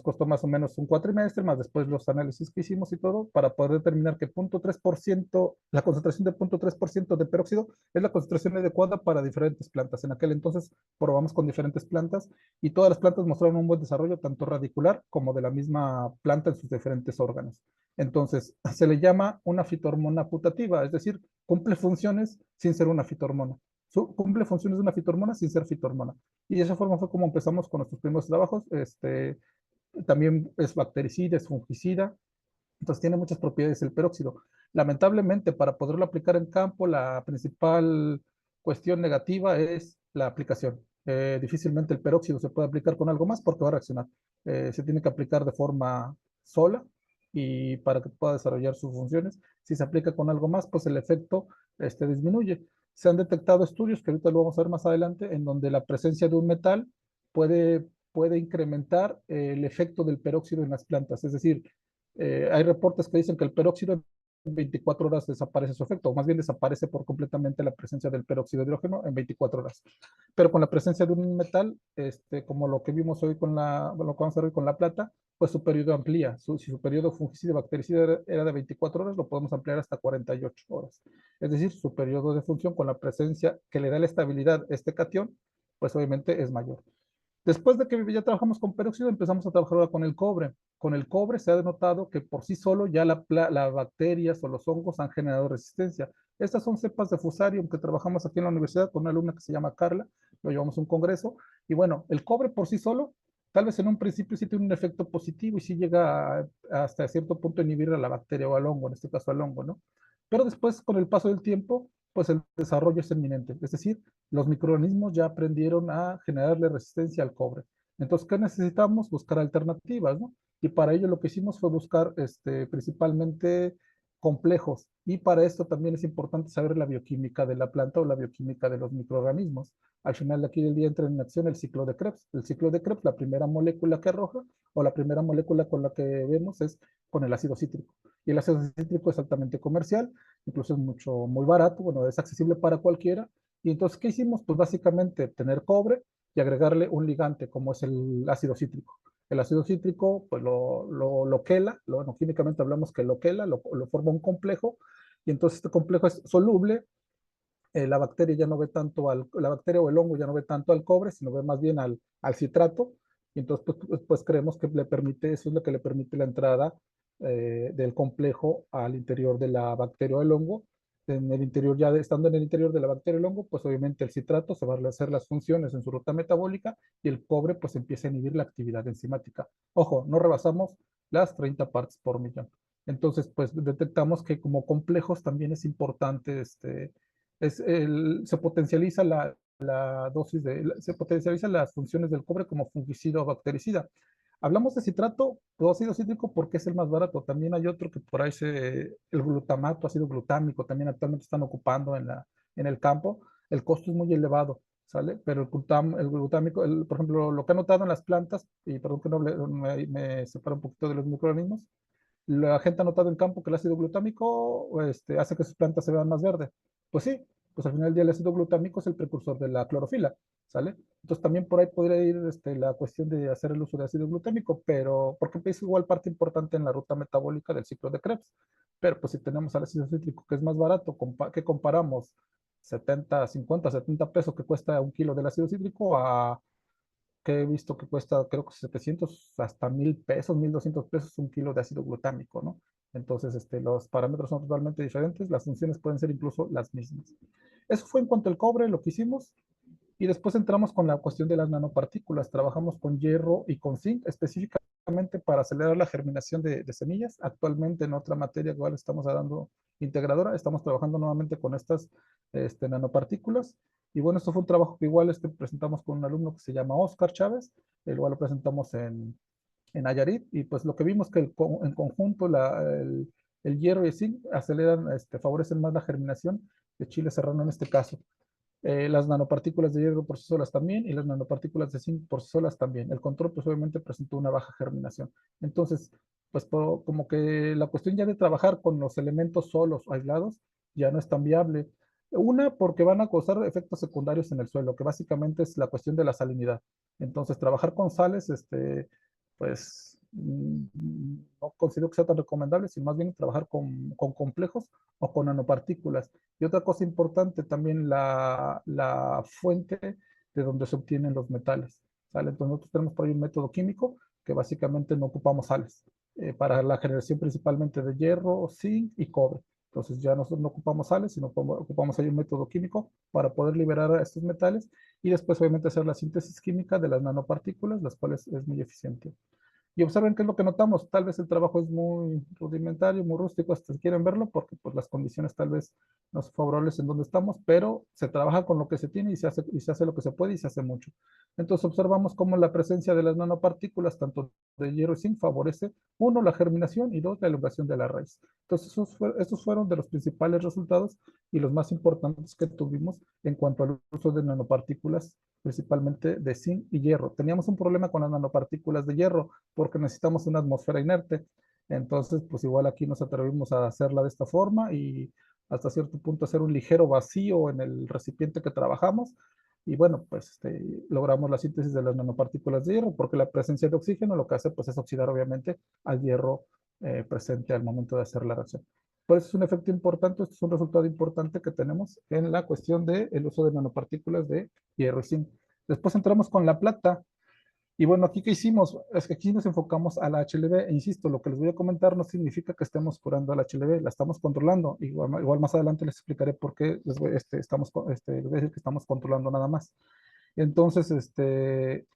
costó más o menos un cuatrimestre, más después los análisis que hicimos y todo, para poder determinar que 0.3%, la concentración de 0.3% de peróxido es la concentración adecuada para diferentes plantas. En aquel entonces probamos con diferentes plantas y todas las plantas mostraron un buen desarrollo, tanto radicular como de la misma planta en sus diferentes órganos. Entonces, se le llama una fitohormona putativa, es decir, cumple funciones sin ser una fitohormona. Cumple funciones de una fitohormona sin ser fitohormona. Y de esa forma fue como empezamos con nuestros primeros trabajos. También es bactericida, es fungicida, entonces tiene muchas propiedades el peróxido. Lamentablemente, para poderlo aplicar en campo, la principal cuestión negativa es la aplicación. Difícilmente el peróxido se puede aplicar con algo más porque va a reaccionar. Se tiene que aplicar de forma sola y para que pueda desarrollar sus funciones. Si se aplica con algo más, pues el efecto disminuye. Se han detectado estudios, que ahorita lo vamos a ver más adelante, en donde la presencia de un metal puede incrementar el efecto del peróxido en las plantas. Es decir, hay reportes que dicen que el peróxido en 24 horas desaparece su efecto, o más bien desaparece por completamente la presencia del peróxido de hidrógeno en 24 horas. Pero con la presencia de un metal, como lo que vimos hoy lo que vamos a ver hoy con la plata, pues su periodo amplía. Si su periodo fungicida y bactericida era de 24 horas, lo podemos ampliar hasta 48 horas. Es decir, su periodo de función con la presencia que le da la estabilidad este catión, pues obviamente es mayor. Después de que ya trabajamos con peróxido, empezamos a trabajar ahora con el cobre. Con el cobre se ha denotado que por sí solo ya las bacterias o los hongos han generado resistencia. Estas son cepas de Fusarium que trabajamos aquí en la universidad con una alumna que se llama Carla, lo llevamos a un congreso. Y bueno, el cobre por sí solo, tal vez en un principio sí tiene un efecto positivo y sí llega hasta cierto punto a inhibir a la bacteria o al hongo, en este caso al hongo, ¿no? Pero después, con el paso del tiempo, pues el desarrollo es inminente. Es decir, los microorganismos ya aprendieron a generarle resistencia al cobre. Entonces, ¿qué necesitamos? Buscar alternativas, ¿no? Y para ello lo que hicimos fue buscar principalmente complejos. Y para esto también es importante saber la bioquímica de la planta o la bioquímica de los microorganismos. Al final de aquí del día entra en acción el ciclo de Krebs. El ciclo de Krebs, la primera molécula que arroja o la primera molécula con la que vemos es con el ácido cítrico. Y el ácido cítrico es altamente comercial, incluso es muy barato, bueno, es accesible para cualquiera. Y entonces, ¿qué hicimos? Pues básicamente tener cobre y agregarle un ligante como es el ácido cítrico. El ácido cítrico, pues lo quela, bueno, químicamente hablamos que lo quela, lo forma un complejo, y entonces este complejo es soluble. La bacteria ya no ve tanto la bacteria o el hongo ya no ve tanto al cobre, sino ve más bien al citrato, y entonces pues creemos que le permite, eso es lo que le permite la entrada del complejo al interior de la bacteria o el hongo. En el interior, estando en el interior de la bacteria o el hongo, pues obviamente el citrato se va a hacer las funciones en su ruta metabólica y el cobre pues empieza a inhibir la actividad enzimática. Ojo, no rebasamos las 30 partes por millón. Entonces, pues detectamos que como complejos también es importante se potencializa la dosis se potencializan las funciones del cobre como fungicida o bactericida. Hablamos de citrato o ácido cítrico porque es el más barato. También hay otro que por ahí el glutamato, ácido glutámico, también actualmente están ocupando en el campo. El costo es muy elevado, ¿sale? Pero el glutámico, por ejemplo, lo que he notado en las plantas, y perdón que no me separo un poquito de los microorganismos, la gente ha notado en campo que el ácido glutámico hace que sus plantas se vean más verdes. Pues sí, pues al final del día el ácido glutámico es el precursor de la clorofila, ¿sale? Entonces también por ahí podría ir la cuestión de hacer el uso de ácido glutámico, pero porque es igual parte importante en la ruta metabólica del ciclo de Krebs. Pero pues si tenemos al ácido cítrico que es más barato, que comparamos 70, 50, 70 pesos que cuesta un kilo del ácido cítrico a que he visto que cuesta, creo que 700 hasta 1000 pesos, 1200 pesos un kilo de ácido glutámico, ¿no? Entonces, los parámetros son totalmente diferentes, las funciones pueden ser incluso las mismas. Eso fue en cuanto al cobre, lo que hicimos. Y después entramos con la cuestión de las nanopartículas. Trabajamos con hierro y con zinc específicamente para acelerar la germinación de semillas. Actualmente en otra materia que igual estamos dando integradora, estamos trabajando nuevamente con estas nanopartículas. Y bueno, esto fue un trabajo que igual presentamos con un alumno que se llama Oscar Chávez, el cual lo presentamos en Nayarit, y pues lo que vimos que en conjunto el hierro y el zinc aceleran, favorecen más la germinación de chile serrano en este caso. Las nanopartículas de hierro por sí solas también y las nanopartículas de zinc por sí solas también. El control pues obviamente presentó una baja germinación. Entonces, pues como que la cuestión ya de trabajar con los elementos solos o aislados ya no es tan viable. Una, porque van a causar efectos secundarios en el suelo, que básicamente es la cuestión de la salinidad. Entonces, trabajar con sales, pues, no considero que sea tan recomendable, sino más bien trabajar con complejos o con nanopartículas. Y otra cosa importante, también la fuente de donde se obtienen los metales, ¿sale? Entonces, nosotros tenemos por ahí un método químico que básicamente no ocupamos sales, para la generación principalmente de hierro, zinc y cobre. Entonces ya nosotros no ocupamos sales, sino ocupamos ahí un método químico para poder liberar a estos metales y después obviamente hacer la síntesis química de las nanopartículas, las cuales es muy eficiente. Y observen qué es lo que notamos. Tal vez el trabajo es muy rudimentario, muy rústico, hasta si quieren verlo, porque pues, las condiciones tal vez no son favorables en donde estamos, pero se trabaja con lo que se tiene y se hace lo que se puede y se hace mucho. Entonces observamos cómo la presencia de las nanopartículas, tanto de hierro y zinc, favorece, uno, la germinación y dos, la elongación de la raíz. Entonces estos fueron de los principales resultados y los más importantes que tuvimos en cuanto al uso de nanopartículas, principalmente de zinc y hierro. Teníamos un problema con las nanopartículas de hierro porque necesitamos una atmósfera inerte. Entonces, pues igual aquí nos atrevimos a hacerla de esta forma y hasta cierto punto hacer un ligero vacío en el recipiente que trabajamos. Y bueno, pues logramos la síntesis de las nanopartículas de hierro, porque la presencia de oxígeno lo que hace pues es oxidar obviamente al hierro presente al momento de hacer la reacción. Por eso es un efecto importante, esto es un resultado importante que tenemos en la cuestión del uso de nanopartículas de hierro y zinc. Después entramos con la plata. Y bueno, aquí qué hicimos, es que aquí nos enfocamos a la HLB, e insisto, lo que les voy a comentar no significa que estemos curando a la HLB, la estamos controlando. Igual más adelante les explicaré por qué les voy a decir que estamos controlando nada más. Entonces,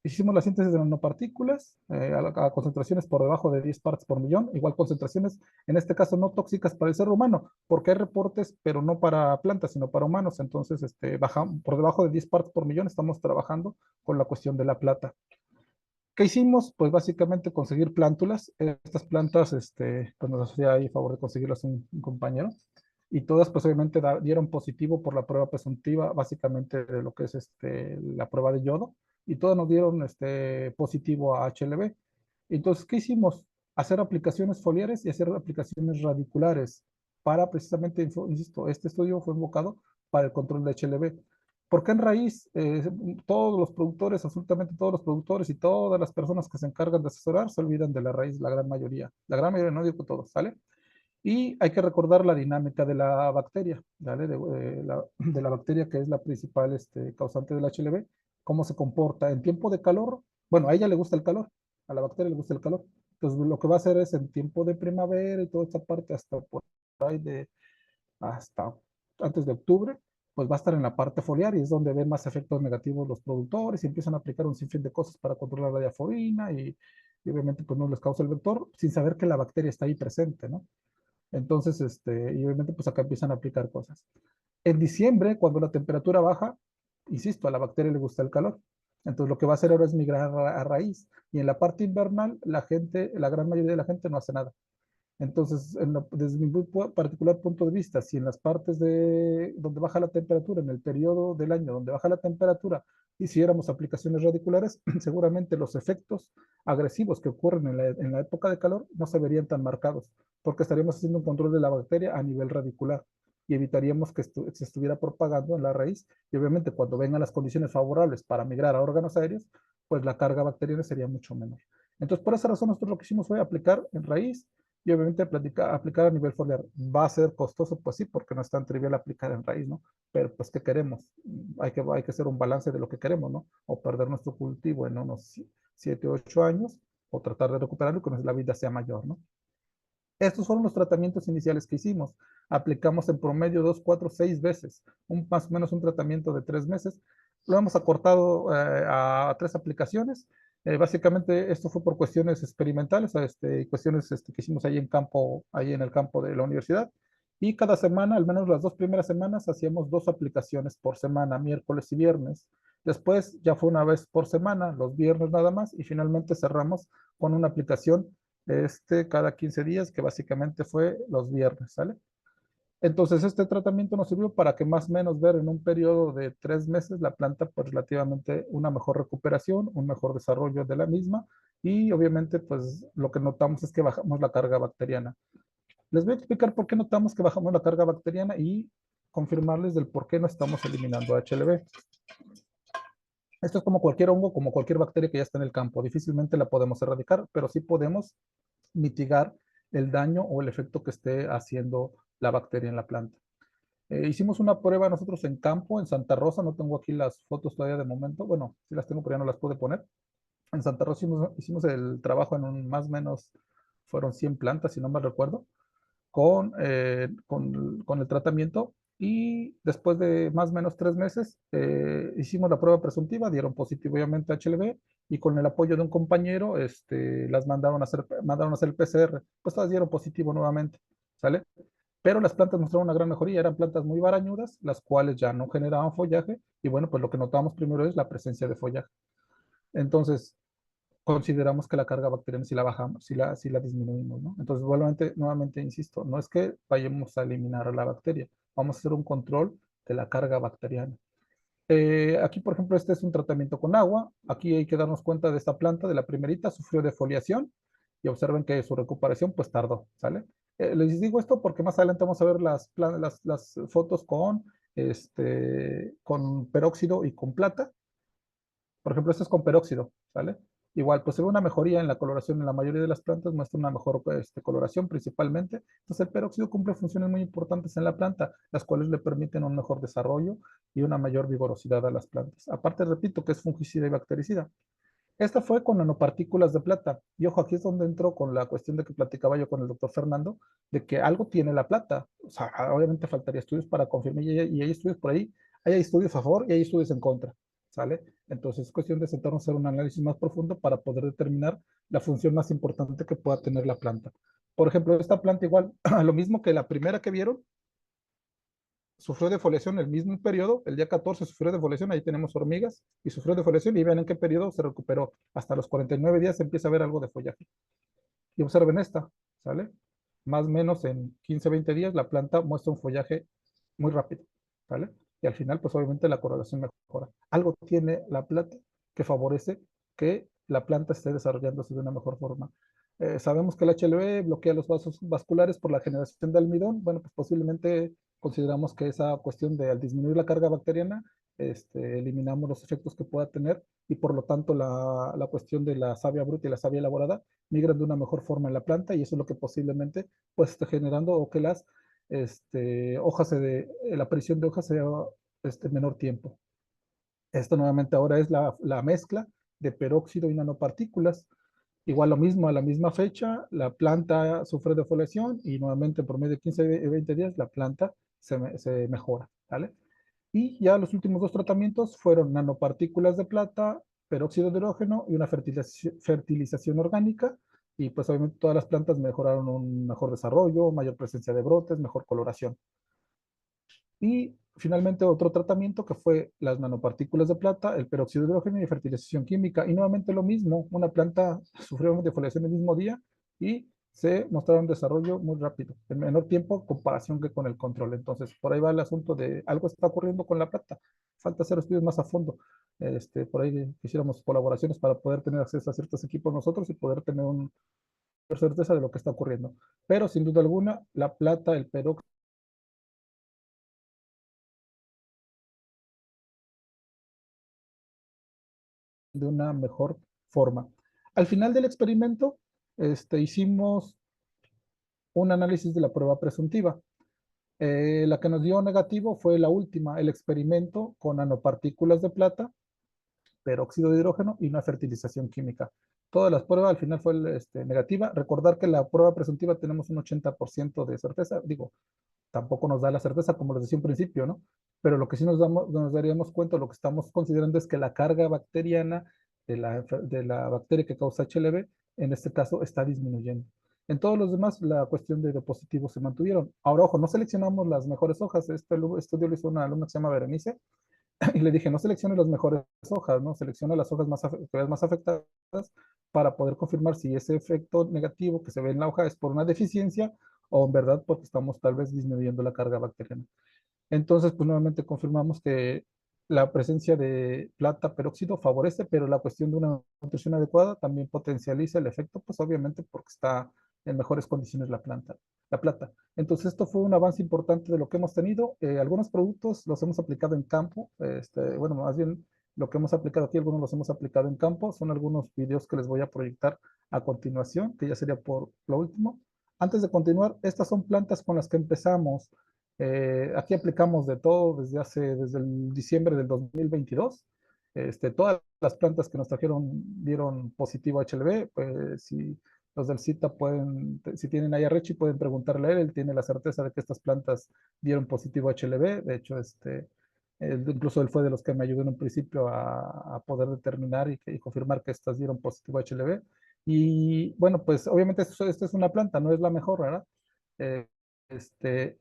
hicimos la síntesis de nanopartículas a concentraciones por debajo de 10 partes por millón, igual concentraciones, en este caso no tóxicas para el ser humano, porque hay reportes, pero no para plantas, sino para humanos. Entonces, bajamos por debajo de 10 partes por millón, estamos trabajando con la cuestión de la plata. ¿Qué hicimos? Pues básicamente conseguir plántulas. Estas plantas, pues nos hacía ahí favor de conseguirlas un compañero. Y todas, pues obviamente dieron positivo por la prueba presuntiva, básicamente de lo que es la prueba de yodo. Y todas nos dieron positivo a HLB. Entonces, ¿qué hicimos? Hacer aplicaciones foliares y hacer aplicaciones radiculares para precisamente, insisto, este estudio fue enfocado para el control de HLB. Porque en raíz, todos los productores, absolutamente todos los productores y todas las personas que se encargan de asesorar se olvidan de la raíz, la gran mayoría, no digo que todos, ¿sale? Y hay que recordar la dinámica de la bacteria, ¿vale? De la bacteria que es la principal causante del HLV, cómo se comporta en tiempo de calor. Bueno, a ella le gusta el calor, a la bacteria le gusta el calor. Entonces, lo que va a hacer es en tiempo de primavera y toda esta parte hasta por ahí hasta antes de octubre, pues va a estar en la parte foliar y es donde ven más efectos negativos los productores y empiezan a aplicar un sinfín de cosas para controlar la diaforina y obviamente pues no les causa el vector sin saber que la bacteria está ahí presente, ¿no? Entonces, y obviamente pues acá empiezan a aplicar cosas. En diciembre, cuando la temperatura baja, insisto, a la bacteria le gusta el calor. Entonces lo que va a hacer ahora es migrar a raíz. Y en la parte invernal, la gran mayoría de la gente no hace nada. Entonces, desde mi particular punto de vista, si en las partes donde baja la temperatura, en el periodo del año donde baja la temperatura, hiciéramos aplicaciones radiculares, seguramente los efectos agresivos que ocurren en la época de calor no se verían tan marcados, porque estaríamos haciendo un control de la bacteria a nivel radicular y evitaríamos que se estuviera propagando en la raíz. Y obviamente cuando vengan las condiciones favorables para migrar a órganos aéreos, pues la carga bacteriana sería mucho menor. Entonces, por esa razón, nosotros lo que hicimos fue aplicar en raíz y obviamente aplicar a nivel foliar. ¿Va a ser costoso? Pues sí, porque no es tan trivial aplicar en raíz, ¿no? Pero pues, ¿qué queremos? Hay que hacer un balance de lo que queremos, ¿no? O perder nuestro cultivo en unos 7, 8 años, o tratar de recuperarlo y que la vida sea mayor, ¿no? Estos fueron los tratamientos iniciales que hicimos. Aplicamos en promedio 2, 4, 6 veces, más o menos un tratamiento de 3 meses. Lo hemos acortado a 3 aplicaciones. Básicamente esto fue por cuestiones experimentales, cuestiones que hicimos ahí en el campo de la universidad. Y cada semana, al menos las 2 primeras semanas, hacíamos 2 aplicaciones por semana, miércoles y viernes. Después ya fue una vez por semana, los viernes nada más, y finalmente cerramos con una aplicación cada 15 días, que básicamente fue los viernes, ¿sale? Entonces, este tratamiento nos sirvió para que más o menos ver en un periodo de 3 meses la planta, pues relativamente una mejor recuperación, un mejor desarrollo de la misma y obviamente, pues lo que notamos es que bajamos la carga bacteriana. Les voy a explicar por qué notamos que bajamos la carga bacteriana y confirmarles del por qué no estamos eliminando HLB. Esto es como cualquier hongo, como cualquier bacteria que ya está en el campo. Difícilmente la podemos erradicar, pero sí podemos mitigar el daño o el efecto que esté haciendo la bacteria en la planta. Hicimos una prueba nosotros en campo, en Santa Rosa. No tengo aquí las fotos todavía de momento. Bueno, sí las tengo, pero ya no las pude poner. En Santa Rosa hicimos el trabajo en más o menos, fueron 100 plantas, si no me recuerdo, con el tratamiento. Y después de más o menos 3 meses, hicimos la prueba presuntiva, dieron positivo obviamente a HLB, y con el apoyo de un compañero, las mandaron a hacer el PCR, pues todas dieron positivo nuevamente, ¿sale? Pero las plantas mostraron una gran mejoría, eran plantas muy barañudas, las cuales ya no generaban follaje, y bueno, pues lo que notamos primero es la presencia de follaje. Entonces, consideramos que la carga bacteriana si la bajamos, si la disminuimos, ¿no? Entonces, nuevamente insisto, no es que vayamos a eliminar a la bacteria, vamos a hacer un control de la carga bacteriana. Aquí, por ejemplo, este es un tratamiento con agua. Aquí hay que darnos cuenta de esta planta, de la primerita, sufrió defoliación, y observen que su recuperación pues tardó, ¿sale? Les digo esto porque más adelante vamos a ver las fotos con peróxido y con plata. Por ejemplo, este es con peróxido, ¿sale? Igual, pues se ve una mejoría en la coloración en la mayoría de las plantas, muestra una mejor coloración principalmente. Entonces, el peróxido cumple funciones muy importantes en la planta, las cuales le permiten un mejor desarrollo y una mayor vigorosidad a las plantas. Aparte, repito, que es fungicida y bactericida. Esta fue con nanopartículas de plata. Y ojo, aquí es donde entro con la cuestión de que platicaba yo con el doctor Fernando, de que algo tiene la plata. O sea, obviamente faltaría estudios para confirmar, y hay estudios por ahí, hay estudios a favor y hay estudios en contra, ¿sale? Entonces es cuestión de sentarnos a hacer un análisis más profundo para poder determinar la función más importante que pueda tener la planta. Por ejemplo, esta planta igual, lo mismo que la primera que vieron, sufrió defoliación el mismo periodo, el día 14 sufrió defoliación, ahí tenemos hormigas, y sufrió defoliación, y vean en qué periodo se recuperó. Hasta los 49 días se empieza a ver algo de follaje. Y observen esta, ¿sale? Más o menos en 15, 20 días la planta muestra un follaje muy rápido, ¿sale? Y al final, pues obviamente la correlación mejora. Algo tiene la planta que favorece que la planta esté desarrollándose de una mejor forma. Sabemos que el HLB bloquea los vasos vasculares por la generación de almidón. Bueno, pues posiblemente consideramos que esa cuestión de al disminuir la carga bacteriana, eliminamos los efectos que pueda tener, y por lo tanto la cuestión de la savia bruta y la savia elaborada migran de una mejor forma en la planta, y eso es lo que posiblemente pues esté generando o que las la aparición de hojas sea menor tiempo. Esto nuevamente ahora es la mezcla de peróxido y nanopartículas. Igual lo mismo, a la misma fecha, la planta sufre defoliación, y nuevamente por medio de 15 y 20 días la planta se mejora, ¿vale? Y ya los últimos dos tratamientos fueron nanopartículas de plata, peróxido de hidrógeno y una fertilización orgánica. Y pues obviamente todas las plantas mejoraron un mejor desarrollo, mayor presencia de brotes, mejor coloración. Y finalmente otro tratamiento que fue las nanopartículas de plata, el peróxido de hidrógeno y fertilización química. Y nuevamente lo mismo, una planta sufrió defoliación el mismo día y se mostraron desarrollo muy rápido, en menor tiempo en comparación que con el control. Entonces, por ahí va el asunto de algo está ocurriendo con la plata. Falta hacer estudios más a fondo. Por ahí quisiéramos colaboraciones para poder tener acceso a ciertos equipos nosotros y poder tener una certeza de lo que está ocurriendo. Pero sin duda alguna, la plata, el peróxido, de una mejor forma. Al final del experimento, hicimos un análisis de la prueba presuntiva. La que nos dio negativo fue la última, el experimento con nanopartículas de plata, peróxido de hidrógeno y una fertilización química. Todas las pruebas al final fue negativa. Recordar que la prueba presuntiva tenemos un 80% de certeza. Digo, tampoco nos da la certeza, como les decía en principio, ¿no? Pero lo que sí nos daríamos cuenta, lo que estamos considerando es que la carga bacteriana de la bacteria que causa HLV, en este caso, está disminuyendo. En todos los demás, la cuestión de positivos se mantuvieron. Ahora, ojo, no seleccionamos las mejores hojas. Este estudio lo hizo una alumna que se llama Berenice, y le dije, no seleccione las mejores hojas, ¿no? Selecciona las hojas que veas más afectadas, para poder confirmar si ese efecto negativo que se ve en la hoja es por una deficiencia, o en verdad porque estamos tal vez disminuyendo la carga bacteriana. Entonces, pues nuevamente confirmamos que la presencia de plata peróxido favorece, pero la cuestión de una nutrición adecuada también potencializa el efecto, pues obviamente porque está en mejores condiciones la plata. Entonces, esto fue un avance importante de lo que hemos tenido. Algunos productos los hemos aplicado en campo, bueno, más bien lo que hemos aplicado aquí, algunos los hemos aplicado en campo. Son algunos videos que les voy a proyectar a continuación, que ya sería por lo último. Antes de continuar, estas son plantas con las que empezamos. Aquí aplicamos de todo desde el diciembre del 2022. Todas las plantas que nos trajeron dieron positivo a HLB. Pues si los del CITA si tienen ahí a Rechi, pueden preguntarle a él. Él tiene la certeza de que estas plantas dieron positivo a HLB. De hecho, incluso él fue de los que me ayudó en un principio a poder determinar y confirmar que estas dieron positivo a HLB. Y bueno, pues obviamente esto es una planta, no es la mejor, ¿verdad? Eh,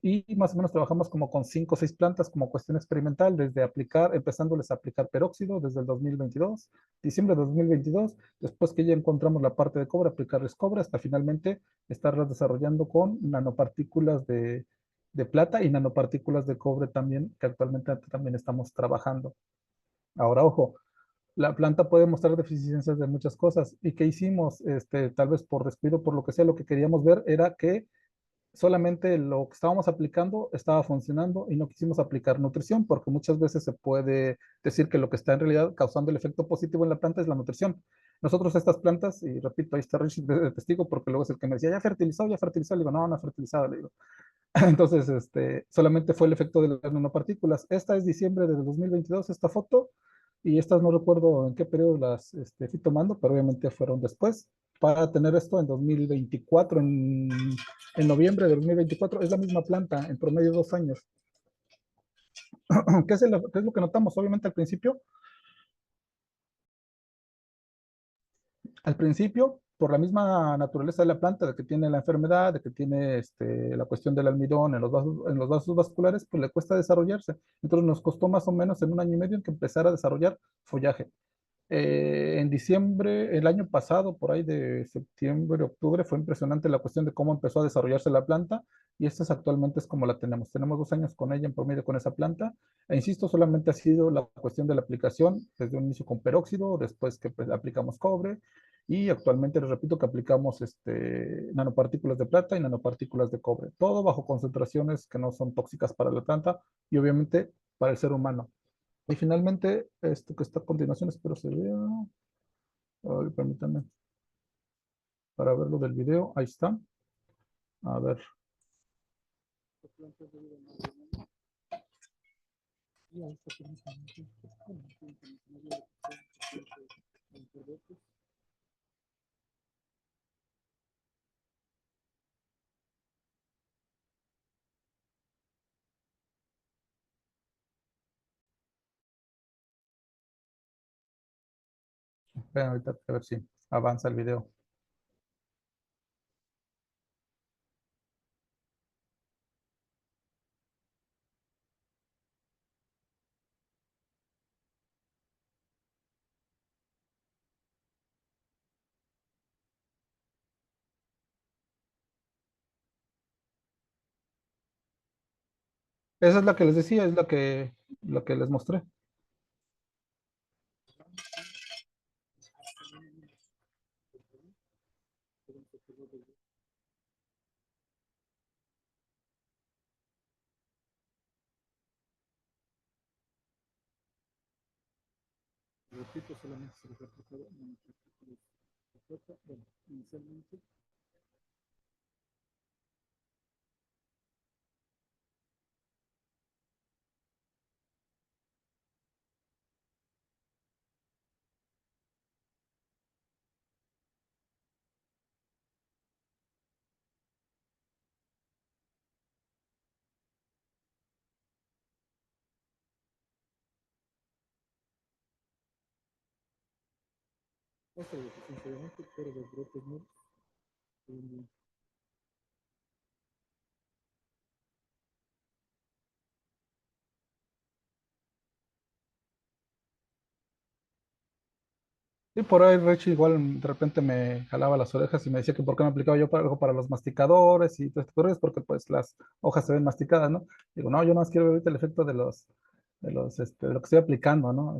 y más o menos trabajamos como con 5 o 6 plantas como cuestión experimental, empezándoles a aplicar peróxido desde el 2022, diciembre de 2022, después que ya encontramos la parte de cobre, aplicarles cobre, hasta finalmente estarlas desarrollando con nanopartículas de plata y nanopartículas de cobre también, que actualmente también estamos trabajando. Ahora, ojo, la planta puede mostrar deficiencias de muchas cosas. ¿Y qué hicimos? Tal vez por descuido, por lo que sea, lo que queríamos ver era que solamente lo que estábamos aplicando estaba funcionando y no quisimos aplicar nutrición, porque muchas veces se puede decir que lo que está en realidad causando el efecto positivo en la planta es la nutrición. Nosotros estas plantas, y repito, ahí está Richard de testigo, porque luego es el que me decía, ya fertilizado, le digo, no, no ha fertilizado, le digo. Entonces, solamente fue el efecto de las nanopartículas. Esta es diciembre de 2022, esta foto, y estas no recuerdo en qué periodo las fui tomando, pero obviamente fueron después. Para tener esto en 2024, en noviembre de 2024, es la misma planta, en promedio 2 años. ¿Qué es lo que notamos? Obviamente al principio, por la misma naturaleza de la planta, de que tiene la enfermedad, de que tiene la cuestión del almidón en los vasos vasculares, pues le cuesta desarrollarse. Entonces nos costó más o menos en un año y medio en que empezara a desarrollar follaje. En diciembre, el año pasado, por ahí de septiembre, octubre, fue impresionante la cuestión de cómo empezó a desarrollarse la planta y esta actualmente es como la tenemos. Tenemos 2 años con ella en promedio con esa planta e insisto, solamente ha sido la cuestión de la aplicación desde un inicio con peróxido, después que pues, aplicamos cobre y actualmente les repito que aplicamos nanopartículas de plata y nanopartículas de cobre, todo bajo concentraciones que no son tóxicas para la planta y obviamente para el ser humano. Y finalmente, esto que está a continuación, espero se vea. Ay, permítanme, para verlo del video. Ahí está. A ver. Vean ahorita a ver si avanza el video. Esa es la que les decía, es la que les mostré. Repito, solamente se les ha aplicado bueno, inicialmente. Esta deficiencia de mente, pero los brotes no. Y por ahí Rich igual de repente me jalaba las orejas y me decía que por qué me aplicaba yo algo para los masticadores y todo esto, pero es porque pues las hojas se ven masticadas, ¿no? Digo, no, yo no más quiero ver ahorita el efecto de lo que estoy aplicando, ¿no?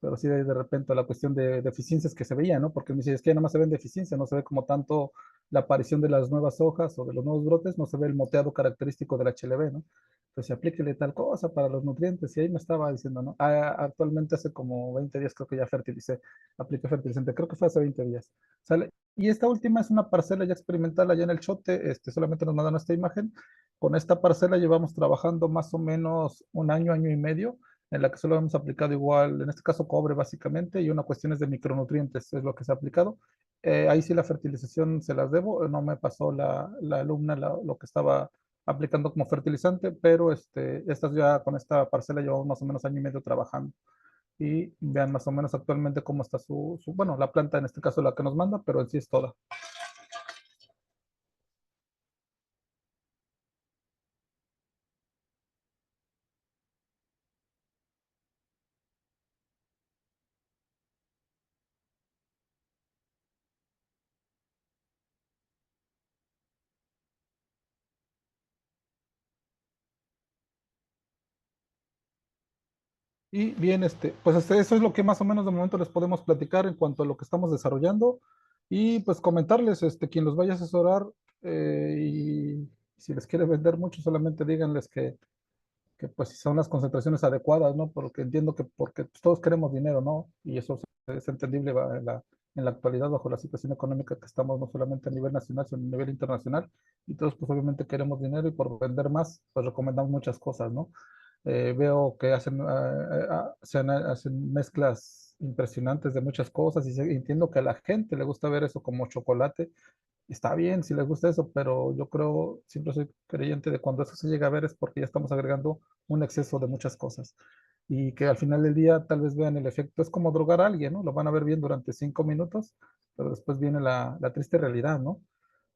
Pero sí de repente la cuestión de deficiencias que se veía, ¿no? Porque me dice, es que ya nada más se ven deficiencias, no se ve como tanto la aparición de las nuevas hojas o de los nuevos brotes, no se ve el moteado característico del HLB, ¿no? Entonces, aplíquele tal cosa para los nutrientes, y ahí me estaba diciendo, ¿no? Actualmente hace como 20 días creo que ya fertilicé, apliqué fertilizante, creo que fue hace 20 días, ¿sale? Y esta última es una parcela ya experimental allá en el Chote, solamente nos mandan esta imagen. Con esta parcela llevamos trabajando más o menos un año, año y medio, en la que solo hemos aplicado igual, en este caso cobre básicamente, y una cuestión es de micronutrientes, es lo que se ha aplicado. Ahí sí la fertilización se las debo, no me pasó la alumna lo que estaba aplicando como fertilizante, pero estas ya con esta parcela llevamos más o menos año y medio trabajando. Y vean más o menos actualmente cómo está bueno, la planta en este caso la que nos manda, pero en sí es toda. Y bien, pues eso es lo que más o menos de momento les podemos platicar en cuanto a lo que estamos desarrollando y pues comentarles, quien los vaya a asesorar y si les quiere vender mucho, solamente díganles que pues si son las concentraciones adecuadas, ¿no? Porque entiendo que porque pues, todos queremos dinero, ¿no? Y eso es entendible en la actualidad bajo la situación económica que estamos, no solamente a nivel nacional, sino a nivel internacional. Y todos pues obviamente queremos dinero y por vender más, pues recomendamos muchas cosas, ¿no? Veo que hacen mezclas impresionantes de muchas cosas y entiendo que a la gente le gusta ver eso como chocolate. Está bien si les gusta eso, pero yo creo, siempre soy creyente de cuando eso se llega a ver es porque ya estamos agregando un exceso de muchas cosas. Y que al final del día tal vez vean el efecto. Es como drogar a alguien, ¿no? Lo van a ver bien durante 5 minutos, pero después viene la triste realidad, ¿no?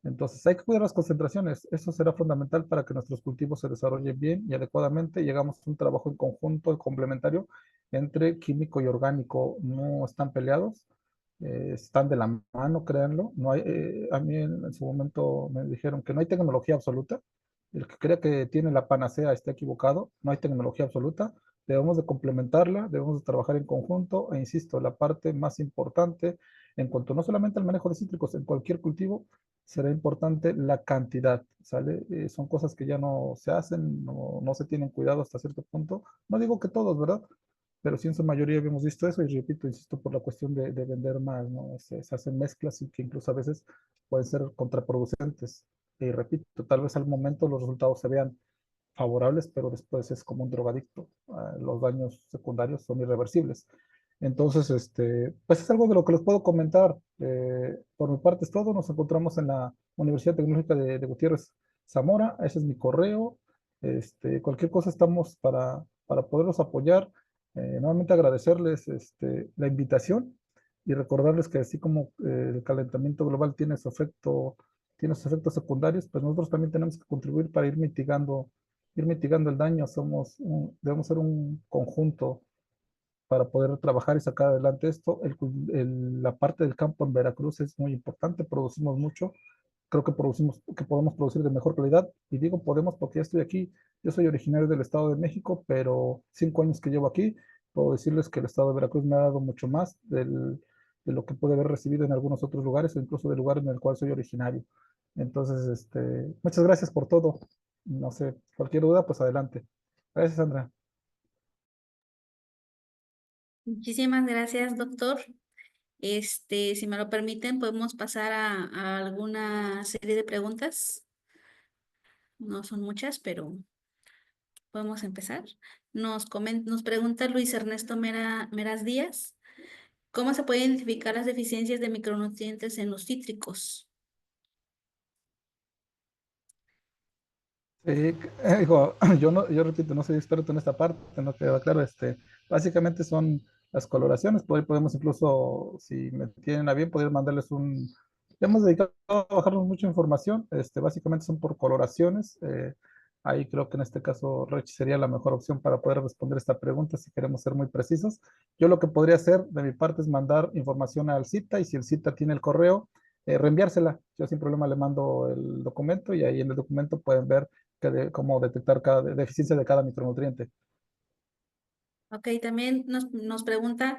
Entonces hay que cuidar las concentraciones. Eso será fundamental para que nuestros cultivos se desarrollen bien y adecuadamente y hagamos un trabajo en conjunto y complementario entre químico y orgánico. No están peleados, están de la mano, créanlo. No hay, a mí en su momento me dijeron que no hay tecnología absoluta. El que crea que tiene la panacea está equivocado. No hay tecnología absoluta. Debemos de complementarla, debemos de trabajar en conjunto. E insisto, la parte más importante en cuanto no solamente al manejo de cítricos, en cualquier cultivo será importante la cantidad, ¿sale? Son cosas que ya no se hacen, no se tienen cuidado hasta cierto punto. No digo que todos, ¿verdad? Pero sí en su mayoría habíamos visto eso y repito, insisto, por la cuestión de vender más, ¿no? Se hacen mezclas y que incluso a veces pueden ser contraproducentes. Y repito, tal vez al momento los resultados se vean favorables, pero después es como un drogadicto. Los daños secundarios son irreversibles. Entonces, pues es algo de lo que les puedo comentar. Por mi parte es todo. Nos encontramos en la Universidad Tecnológica de Gutiérrez Zamora. Ese es mi correo. Cualquier cosa estamos para poderlos apoyar. Nuevamente agradecerles la invitación y recordarles que así como el calentamiento global tiene sus efectos secundarios, pues nosotros también tenemos que contribuir para ir mitigando el daño. Debemos ser un conjunto para poder trabajar y sacar adelante esto. La parte del campo en Veracruz es muy importante, producimos mucho, creo que podemos producir de mejor calidad, y digo podemos porque ya estoy aquí. Yo soy originario del Estado de México, pero 5 años que llevo aquí, puedo decirles que el Estado de Veracruz me ha dado mucho más de lo que puede haber recibido en algunos otros lugares o incluso del lugar en el cual soy originario. Entonces, muchas gracias por todo. No sé, cualquier duda, pues adelante. Gracias, Sandra. Muchísimas gracias, doctor. Si me lo permiten, podemos pasar a alguna serie de preguntas. No son muchas, pero podemos empezar. Nos pregunta Luis Ernesto Meras Díaz, ¿cómo se pueden identificar las deficiencias de micronutrientes en los cítricos? Sí, digo, yo repito, no soy experto en esta parte, no queda claro, básicamente son las coloraciones. Por ahí podemos incluso, si me tienen a bien, poder mandarles ya hemos dedicado a bajarnos mucha información, básicamente son por coloraciones. Ahí creo que en este caso Rech sería la mejor opción para poder responder esta pregunta si queremos ser muy precisos. Yo lo que podría hacer de mi parte es mandar información al CITA, y si el CITA tiene el correo, reenviársela. Yo sin problema le mando el documento y ahí en el documento pueden ver cómo detectar cada deficiencia de cada micronutriente. Ok, también nos pregunta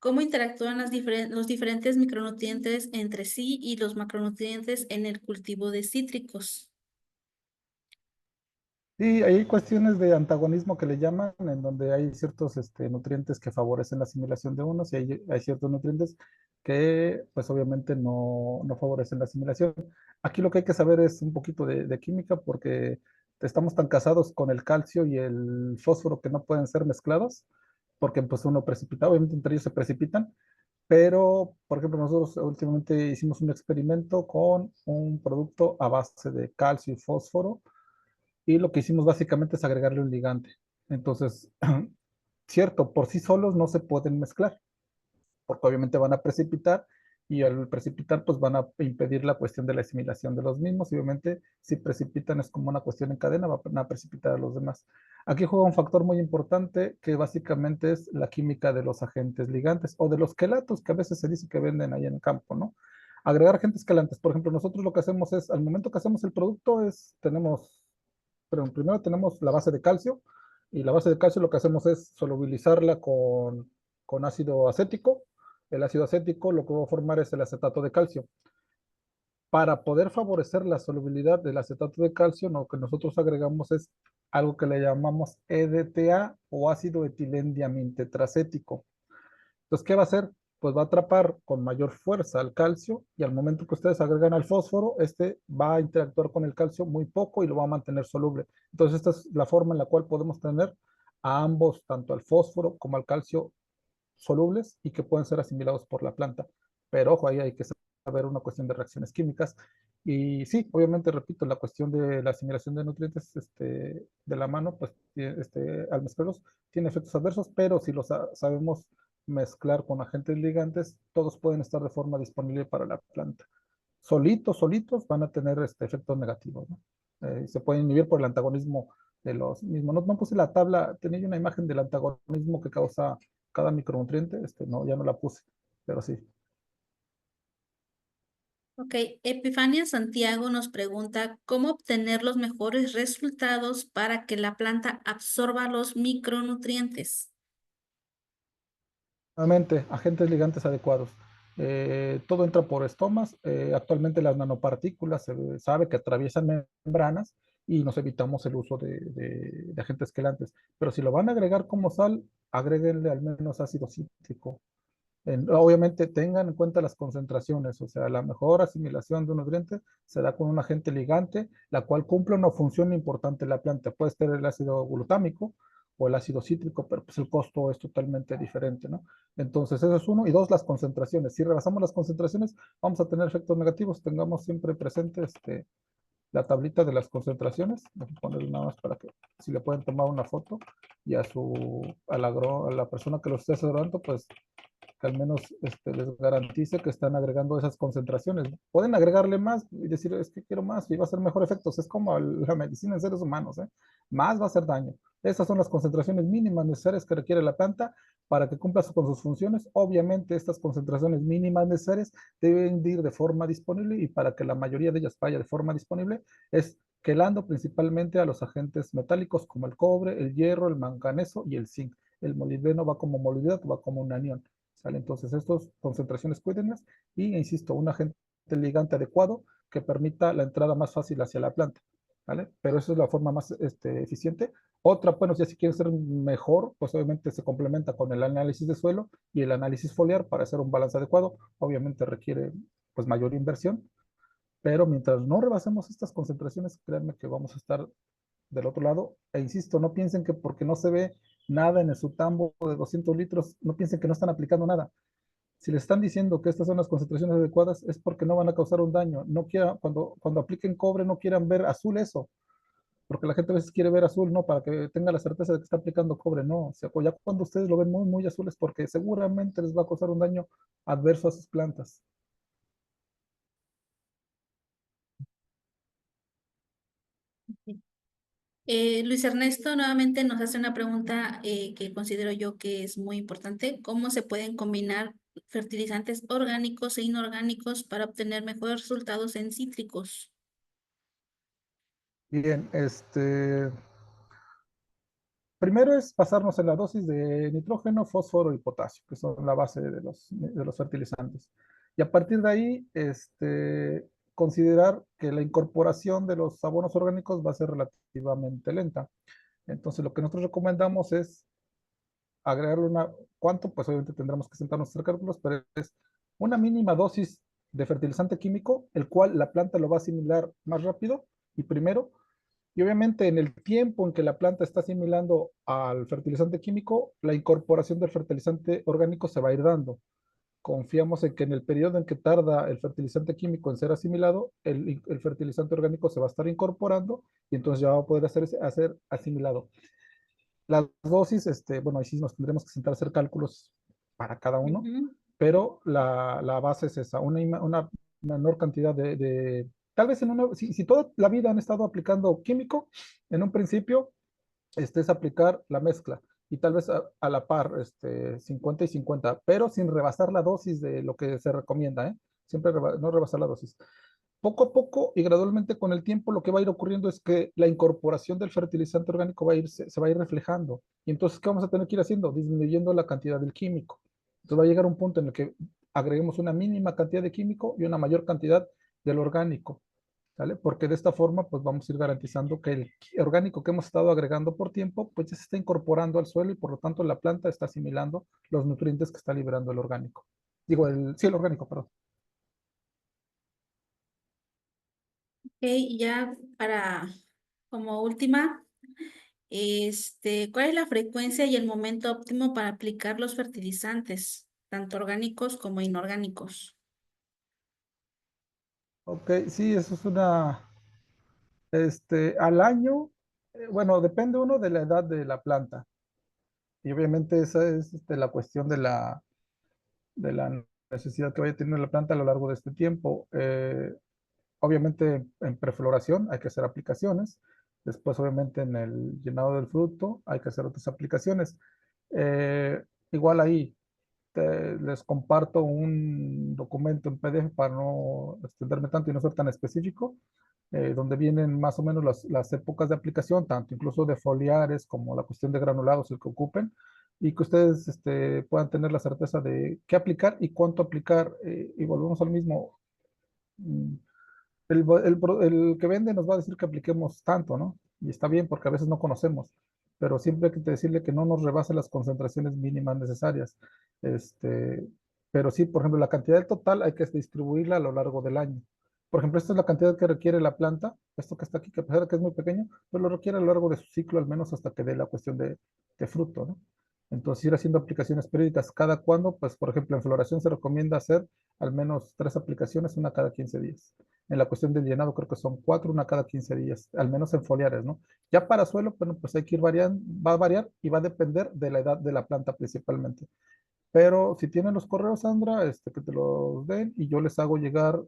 cómo interactúan los diferentes micronutrientes entre sí y los macronutrientes en el cultivo de cítricos. Sí, hay cuestiones de antagonismo que le llaman, en donde hay ciertos nutrientes que favorecen la asimilación de unos y hay ciertos nutrientes que pues obviamente no favorecen la asimilación. Aquí lo que hay que saber es un poquito de química porque estamos tan casados con el calcio y el fósforo que no pueden ser mezclados porque pues uno precipita, obviamente entre ellos se precipitan, pero por ejemplo nosotros últimamente hicimos un experimento con un producto a base de calcio y fósforo y lo que hicimos básicamente es agregarle un ligante. Entonces, cierto, por sí solos no se pueden mezclar, porque obviamente van a precipitar y al precipitar pues van a impedir la cuestión de la asimilación de los mismos y obviamente si precipitan es como una cuestión en cadena, van a precipitar a los demás. Aquí juega un factor muy importante que básicamente es la química de los agentes ligantes o de los quelatos que a veces se dice que venden ahí en el campo, ¿no? Agregar agentes quelantes. Por ejemplo, nosotros lo que hacemos es, al momento que hacemos el producto, tenemos pero primero tenemos la base de calcio y la base de calcio lo que hacemos es solubilizarla con ácido acético. El ácido acético lo que va a formar es el acetato de calcio. Para poder favorecer la solubilidad del acetato de calcio, lo que nosotros agregamos es algo que le llamamos EDTA o ácido etilendiamine-tetracético. Entonces, ¿qué va a hacer? Pues va a atrapar con mayor fuerza al calcio y al momento que ustedes agregan al fósforo, este va a interactuar con el calcio muy poco y lo va a mantener soluble. Entonces, esta es la forma en la cual podemos tener a ambos, tanto al fósforo como al calcio, solubles y que pueden ser asimilados por la planta. Pero ojo, ahí hay que saber una cuestión de reacciones químicas. Y sí, obviamente, repito, la cuestión de la asimilación de nutrientes de la mano, pues al mezclarlos tiene efectos adversos, pero si los sabemos mezclar con agentes ligantes, todos pueden estar de forma disponible para la planta. Solitos van a tener efectos negativos, ¿no? Se pueden inhibir por el antagonismo de los mismos. No puse la tabla, tenía una imagen del antagonismo que causa cada micronutriente, no, ya no la puse, pero sí. Ok, Epifania Santiago nos pregunta cómo obtener los mejores resultados para que la planta absorba los micronutrientes. Nuevamente, agentes ligantes adecuados. Todo entra por estomas. Actualmente las nanopartículas se sabe que atraviesan membranas y nos evitamos el uso de agentes quelantes. Pero si lo van a agregar como sal, agréguenle al menos ácido cítrico. Obviamente tengan en cuenta las concentraciones, o sea, la mejor asimilación de un nutriente se da con un agente ligante, la cual cumple una función importante en la planta. Puede ser el ácido glutámico o el ácido cítrico, pero pues el costo es totalmente diferente, ¿no? Entonces, eso es uno. Y dos, las concentraciones. Si rebasamos las concentraciones, vamos a tener efectos negativos. Tengamos siempre presente la tablita de las concentraciones. Voy a ponerle nada más para que, si le pueden tomar una foto y a la persona que lo esté asesorando, pues que al menos les garantice que están agregando esas concentraciones. Pueden agregarle más y decir, es que quiero más y va a ser mejor efectos. Es como la medicina en seres humanos, ¿eh? Más va a hacer daño. Estas son las concentraciones mínimas necesarias que requiere la planta para que cumpla con sus funciones. Obviamente, estas concentraciones mínimas necesarias deben ir de forma disponible y para que la mayoría de ellas vaya de forma disponible es quelando principalmente a los agentes metálicos como el cobre, el hierro, el manganeso y el zinc. El molibdeno va como molibdato, va como un anión. ¿Sale? Entonces, estas concentraciones cuídenlas y, insisto, un agente ligante adecuado que permita la entrada más fácil hacia la planta. ¿Vale? Pero esa es la forma más eficiente. Otra, bueno, ya si quieren ser mejor, pues obviamente se complementa con el análisis de suelo y el análisis foliar para hacer un balance adecuado. Obviamente requiere pues mayor inversión, pero mientras no rebasemos estas concentraciones, créanme que vamos a estar del otro lado. E insisto, no piensen que porque no se ve nada en su tambo de 200 litros, no piensen que no están aplicando nada. Si les están diciendo que estas son las concentraciones adecuadas, es porque no van a causar un daño. No quiera, cuando apliquen cobre, no quieran ver azul eso, porque la gente a veces quiere ver azul, no, para que tenga la certeza de que está aplicando cobre, no. O sea, ya cuando ustedes lo ven muy azul es porque seguramente les va a causar un daño adverso a sus plantas. Luis Ernesto nuevamente nos hace una pregunta que considero yo que es muy importante. ¿Cómo se pueden combinar fertilizantes orgánicos e inorgánicos para obtener mejores resultados en cítricos? Bien, primero es basarnos en la dosis de nitrógeno, fósforo y potasio, que son la base de los fertilizantes. Y a partir de ahí, considerar que la incorporación de los abonos orgánicos va a ser relativamente lenta. Entonces, lo que nosotros recomendamos es agregarle ¿cuánto? Pues obviamente tendremos que sentarnos a hacer cálculos, pero es una mínima dosis de fertilizante químico, el cual la planta lo va a asimilar más rápido y primero, y obviamente en el tiempo en que la planta está asimilando al fertilizante químico, la incorporación del fertilizante orgánico se va a ir dando. Confiamos en que en el periodo en que tarda el fertilizante químico en ser asimilado, el fertilizante orgánico se va a estar incorporando y entonces ya va a poder hacer asimilado. Las dosis, bueno, ahí sí nos tendremos que sentar a hacer cálculos para cada uno, Ujú. pero la base es esa, una menor cantidad tal vez si toda la vida han estado aplicando químico, en un principio, es aplicar la mezcla y tal vez a la par, 50 y 50, pero sin rebasar la dosis de lo que se recomienda, ¿eh? Siempre no rebasar la dosis. Poco a poco y gradualmente con el tiempo lo que va a ir ocurriendo es que la incorporación del fertilizante orgánico se va a ir reflejando. Y entonces, ¿qué vamos a tener que ir haciendo? Disminuyendo la cantidad del químico. Entonces va a llegar un punto en el que agreguemos una mínima cantidad de químico y una mayor cantidad del orgánico, ¿vale? Porque de esta forma, pues vamos a ir garantizando que el orgánico que hemos estado agregando por tiempo, pues ya se está incorporando al suelo y por lo tanto la planta está asimilando los nutrientes que está liberando el orgánico. Digo, sí, el orgánico, perdón. Ok, y ya como última, ¿cuál es la frecuencia y el momento óptimo para aplicar los fertilizantes, tanto orgánicos como inorgánicos? Ok, sí, eso es al año, bueno, depende uno de la edad de la planta. Y obviamente esa es la cuestión de la necesidad que vaya teniendo la planta a lo largo de este tiempo. Obviamente en prefloración hay que hacer aplicaciones. Después, obviamente, en el llenado del fruto hay que hacer otras aplicaciones. Eh, Igual ahí les comparto un documento en PDF para no extenderme tanto y no ser tan específico, donde vienen más o menos las épocas de aplicación, tanto incluso de foliares como la cuestión de granulados, el que ocupen, y que ustedes puedan tener la certeza de qué aplicar y cuánto aplicar. Y volvemos al mismo. mm, el que vende nos va a decir que apliquemos tanto, ¿no? Y está bien porque a veces no conocemos, pero siempre hay que decirle que no nos rebase las concentraciones mínimas necesarias. Este, pero sí, por ejemplo, la cantidad total hay que distribuirla a lo largo del año. Por ejemplo, esta es la cantidad que requiere la planta, esto que está aquí, que a pesar de que es muy pequeño, pero lo requiere a lo largo de su ciclo, al menos hasta que dé la cuestión de fruto, ¿no? Entonces, ir haciendo aplicaciones periódicas. ¿Cada cuándo? Pues, por ejemplo, en floración se recomienda hacer al menos 3 aplicaciones, una cada 15 días. En la cuestión del llenado creo que son 4, una cada 15 días, al menos en foliares, ¿no? Ya para suelo, bueno, pues hay que ir variando, va a variar y va a depender de la edad de la planta principalmente. Pero si tienen los correos, Sandra, que te los den y yo les hago llegar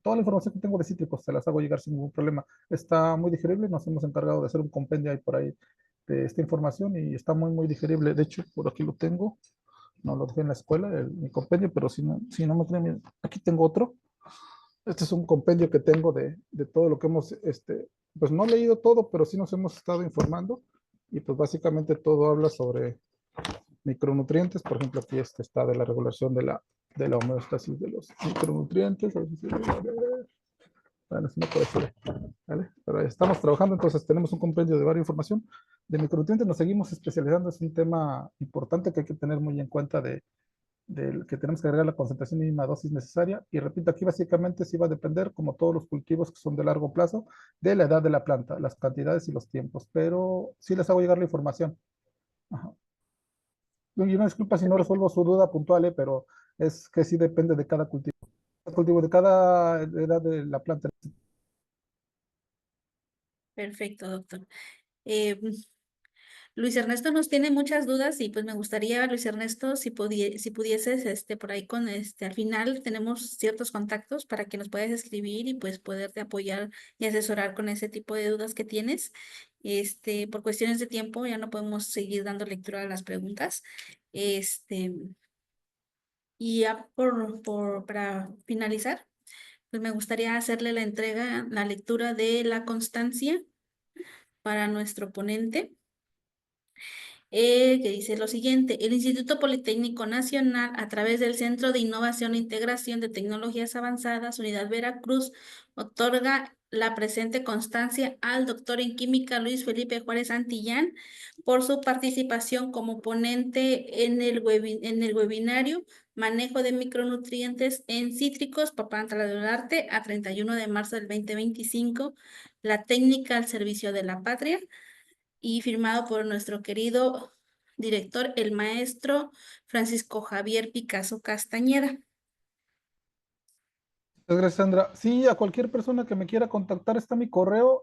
toda la información que tengo de cítricos, se las hago llegar sin ningún problema. Está muy digerible, nos hemos encargado de hacer un compendio ahí por ahí de esta información y está muy, muy digerible. De hecho, por aquí lo tengo, no lo dejé en la escuela, mi compendio, pero si no me creen, aquí tengo otro. Este es un compendio que tengo de todo lo que hemos, pues no he leído todo, pero sí nos hemos estado informando y pues básicamente todo habla sobre micronutrientes. Por ejemplo, aquí está de la regulación de la homeostasis de los micronutrientes. A ver si bueno, si no puede ser, ¿vale? Pero estamos trabajando, entonces tenemos un compendio de varias información de micronutrientes. Nos seguimos especializando, es un tema importante que hay que tener muy en cuenta del que tenemos que agregar la concentración mínima dosis necesaria. Y repito, aquí básicamente sí va a depender, como todos los cultivos que son de largo plazo, de la edad de la planta, las cantidades y los tiempos. Pero sí les hago llegar la información. Ajá. Y una disculpa si no resuelvo su duda puntual, pero es que sí depende de cada cultivo, de cada edad de la planta. Perfecto, doctor. Eh, Luis Ernesto nos tiene muchas dudas y pues me gustaría, Luis Ernesto, si pudieses, por ahí al final tenemos ciertos contactos para que nos puedas escribir y pues poderte apoyar y asesorar con ese tipo de dudas que tienes. Por cuestiones de tiempo ya no podemos seguir dando lectura a las preguntas. Este, y ya para finalizar, pues me gustaría hacerle la lectura de la constancia para nuestro ponente. que dice lo siguiente: el Instituto Politécnico Nacional, a través del Centro de Innovación e Integración de Tecnologías Avanzadas, Unidad Veracruz, otorga la presente constancia al doctor en química Luis Felipe Juárez Santillán por su participación como ponente en en el webinario Manejo de micronutrientes en cítricos para trasladarte a 31 de marzo del 2025, la técnica al servicio de la patria, y firmado por nuestro querido director, el maestro Francisco Javier Picasso Castañeda. Muchas gracias, Sandra. Sí, a cualquier persona que me quiera contactar está mi correo.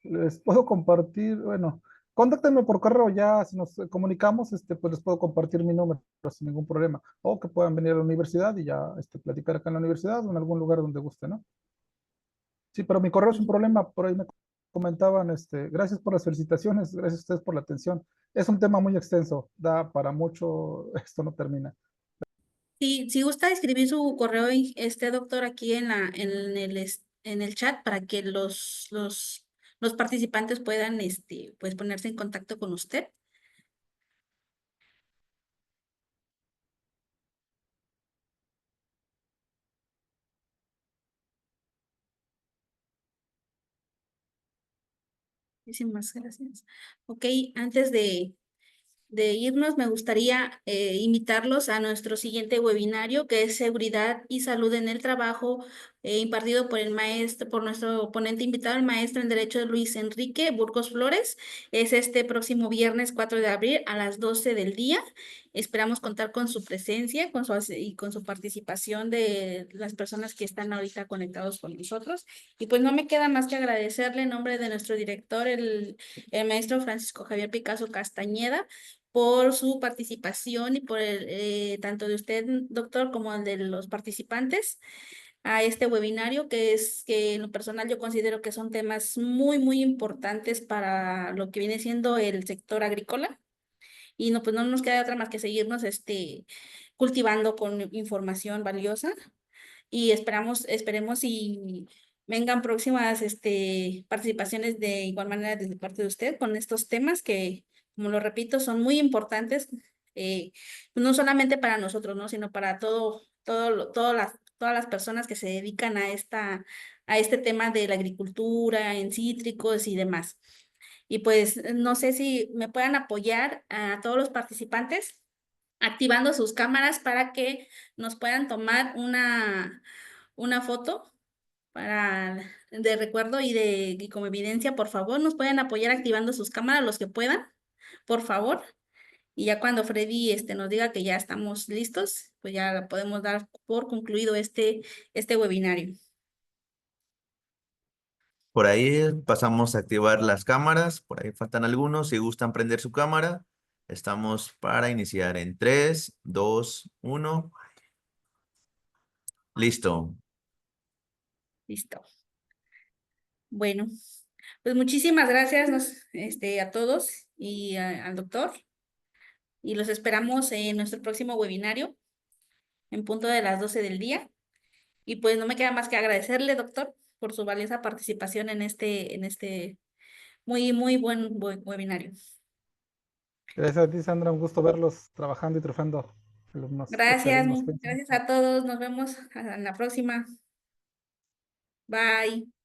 Les puedo compartir, bueno, contáctenme por correo ya, si nos comunicamos, pues les puedo compartir mi número sin ningún problema. O que puedan venir a la universidad y ya, platicar acá en la universidad o en algún lugar donde guste, ¿no? Sí, pero mi correo es un problema, por ahí me comentaban, gracias por las felicitaciones, gracias a ustedes por la atención. Es un tema muy extenso, da para mucho, esto no termina. Si gusta escribir su correo, doctor, aquí en en el chat para que los participantes puedan pues ponerse en contacto con usted. Muchísimas gracias. Ok, antes de irnos, me gustaría invitarlos a nuestro siguiente webinario, que es Seguridad y Salud en el Trabajo, impartido por por nuestro ponente invitado, el maestro en Derecho Luis Enrique Burgos Flores. Es este próximo viernes 4 de abril a las 12 del día. Esperamos contar con su presencia y con su participación de las personas que están ahorita conectados con nosotros. Y pues no me queda más que agradecerle en nombre de nuestro director, el maestro Francisco Javier Picasso Castañeda, por su participación y por tanto de usted, doctor, como el de los participantes a este webinario, que en lo personal yo considero que son temas muy importantes para lo que viene siendo el sector agrícola. Y no, pues no nos queda otra más que seguirnos cultivando con información valiosa, y esperemos y vengan próximas participaciones de igual manera desde parte de usted con estos temas que, como lo repito, son muy importantes, eh, no solamente para nosotros, ¿no? Sino para todas las personas que se dedican a a este tema de la agricultura, en cítricos y demás. Y pues no sé si me puedan apoyar a todos los participantes activando sus cámaras para que nos puedan tomar una foto de recuerdo y como evidencia. Por favor, nos pueden apoyar activando sus cámaras los que puedan, por favor. Y ya cuando Freddy nos diga que ya estamos listos, pues ya podemos dar por concluido este webinario. Por ahí pasamos a activar las cámaras. Por ahí faltan algunos. Si gustan prender su cámara, estamos para iniciar en 3, 2, 1. Listo. Listo. Bueno, pues muchísimas gracias a todos y al doctor. Y los esperamos en nuestro próximo webinario en punto de las 12 del día. Y pues no me queda más que agradecerle, doctor, por su valiosa participación en en este muy buen webinario. Gracias a ti, Sandra, un gusto verlos trabajando y triunfando, alumnos, Gracias, exalumnos. Cuídense gracias mucho. a todos. Nos vemos en la próxima. Bye.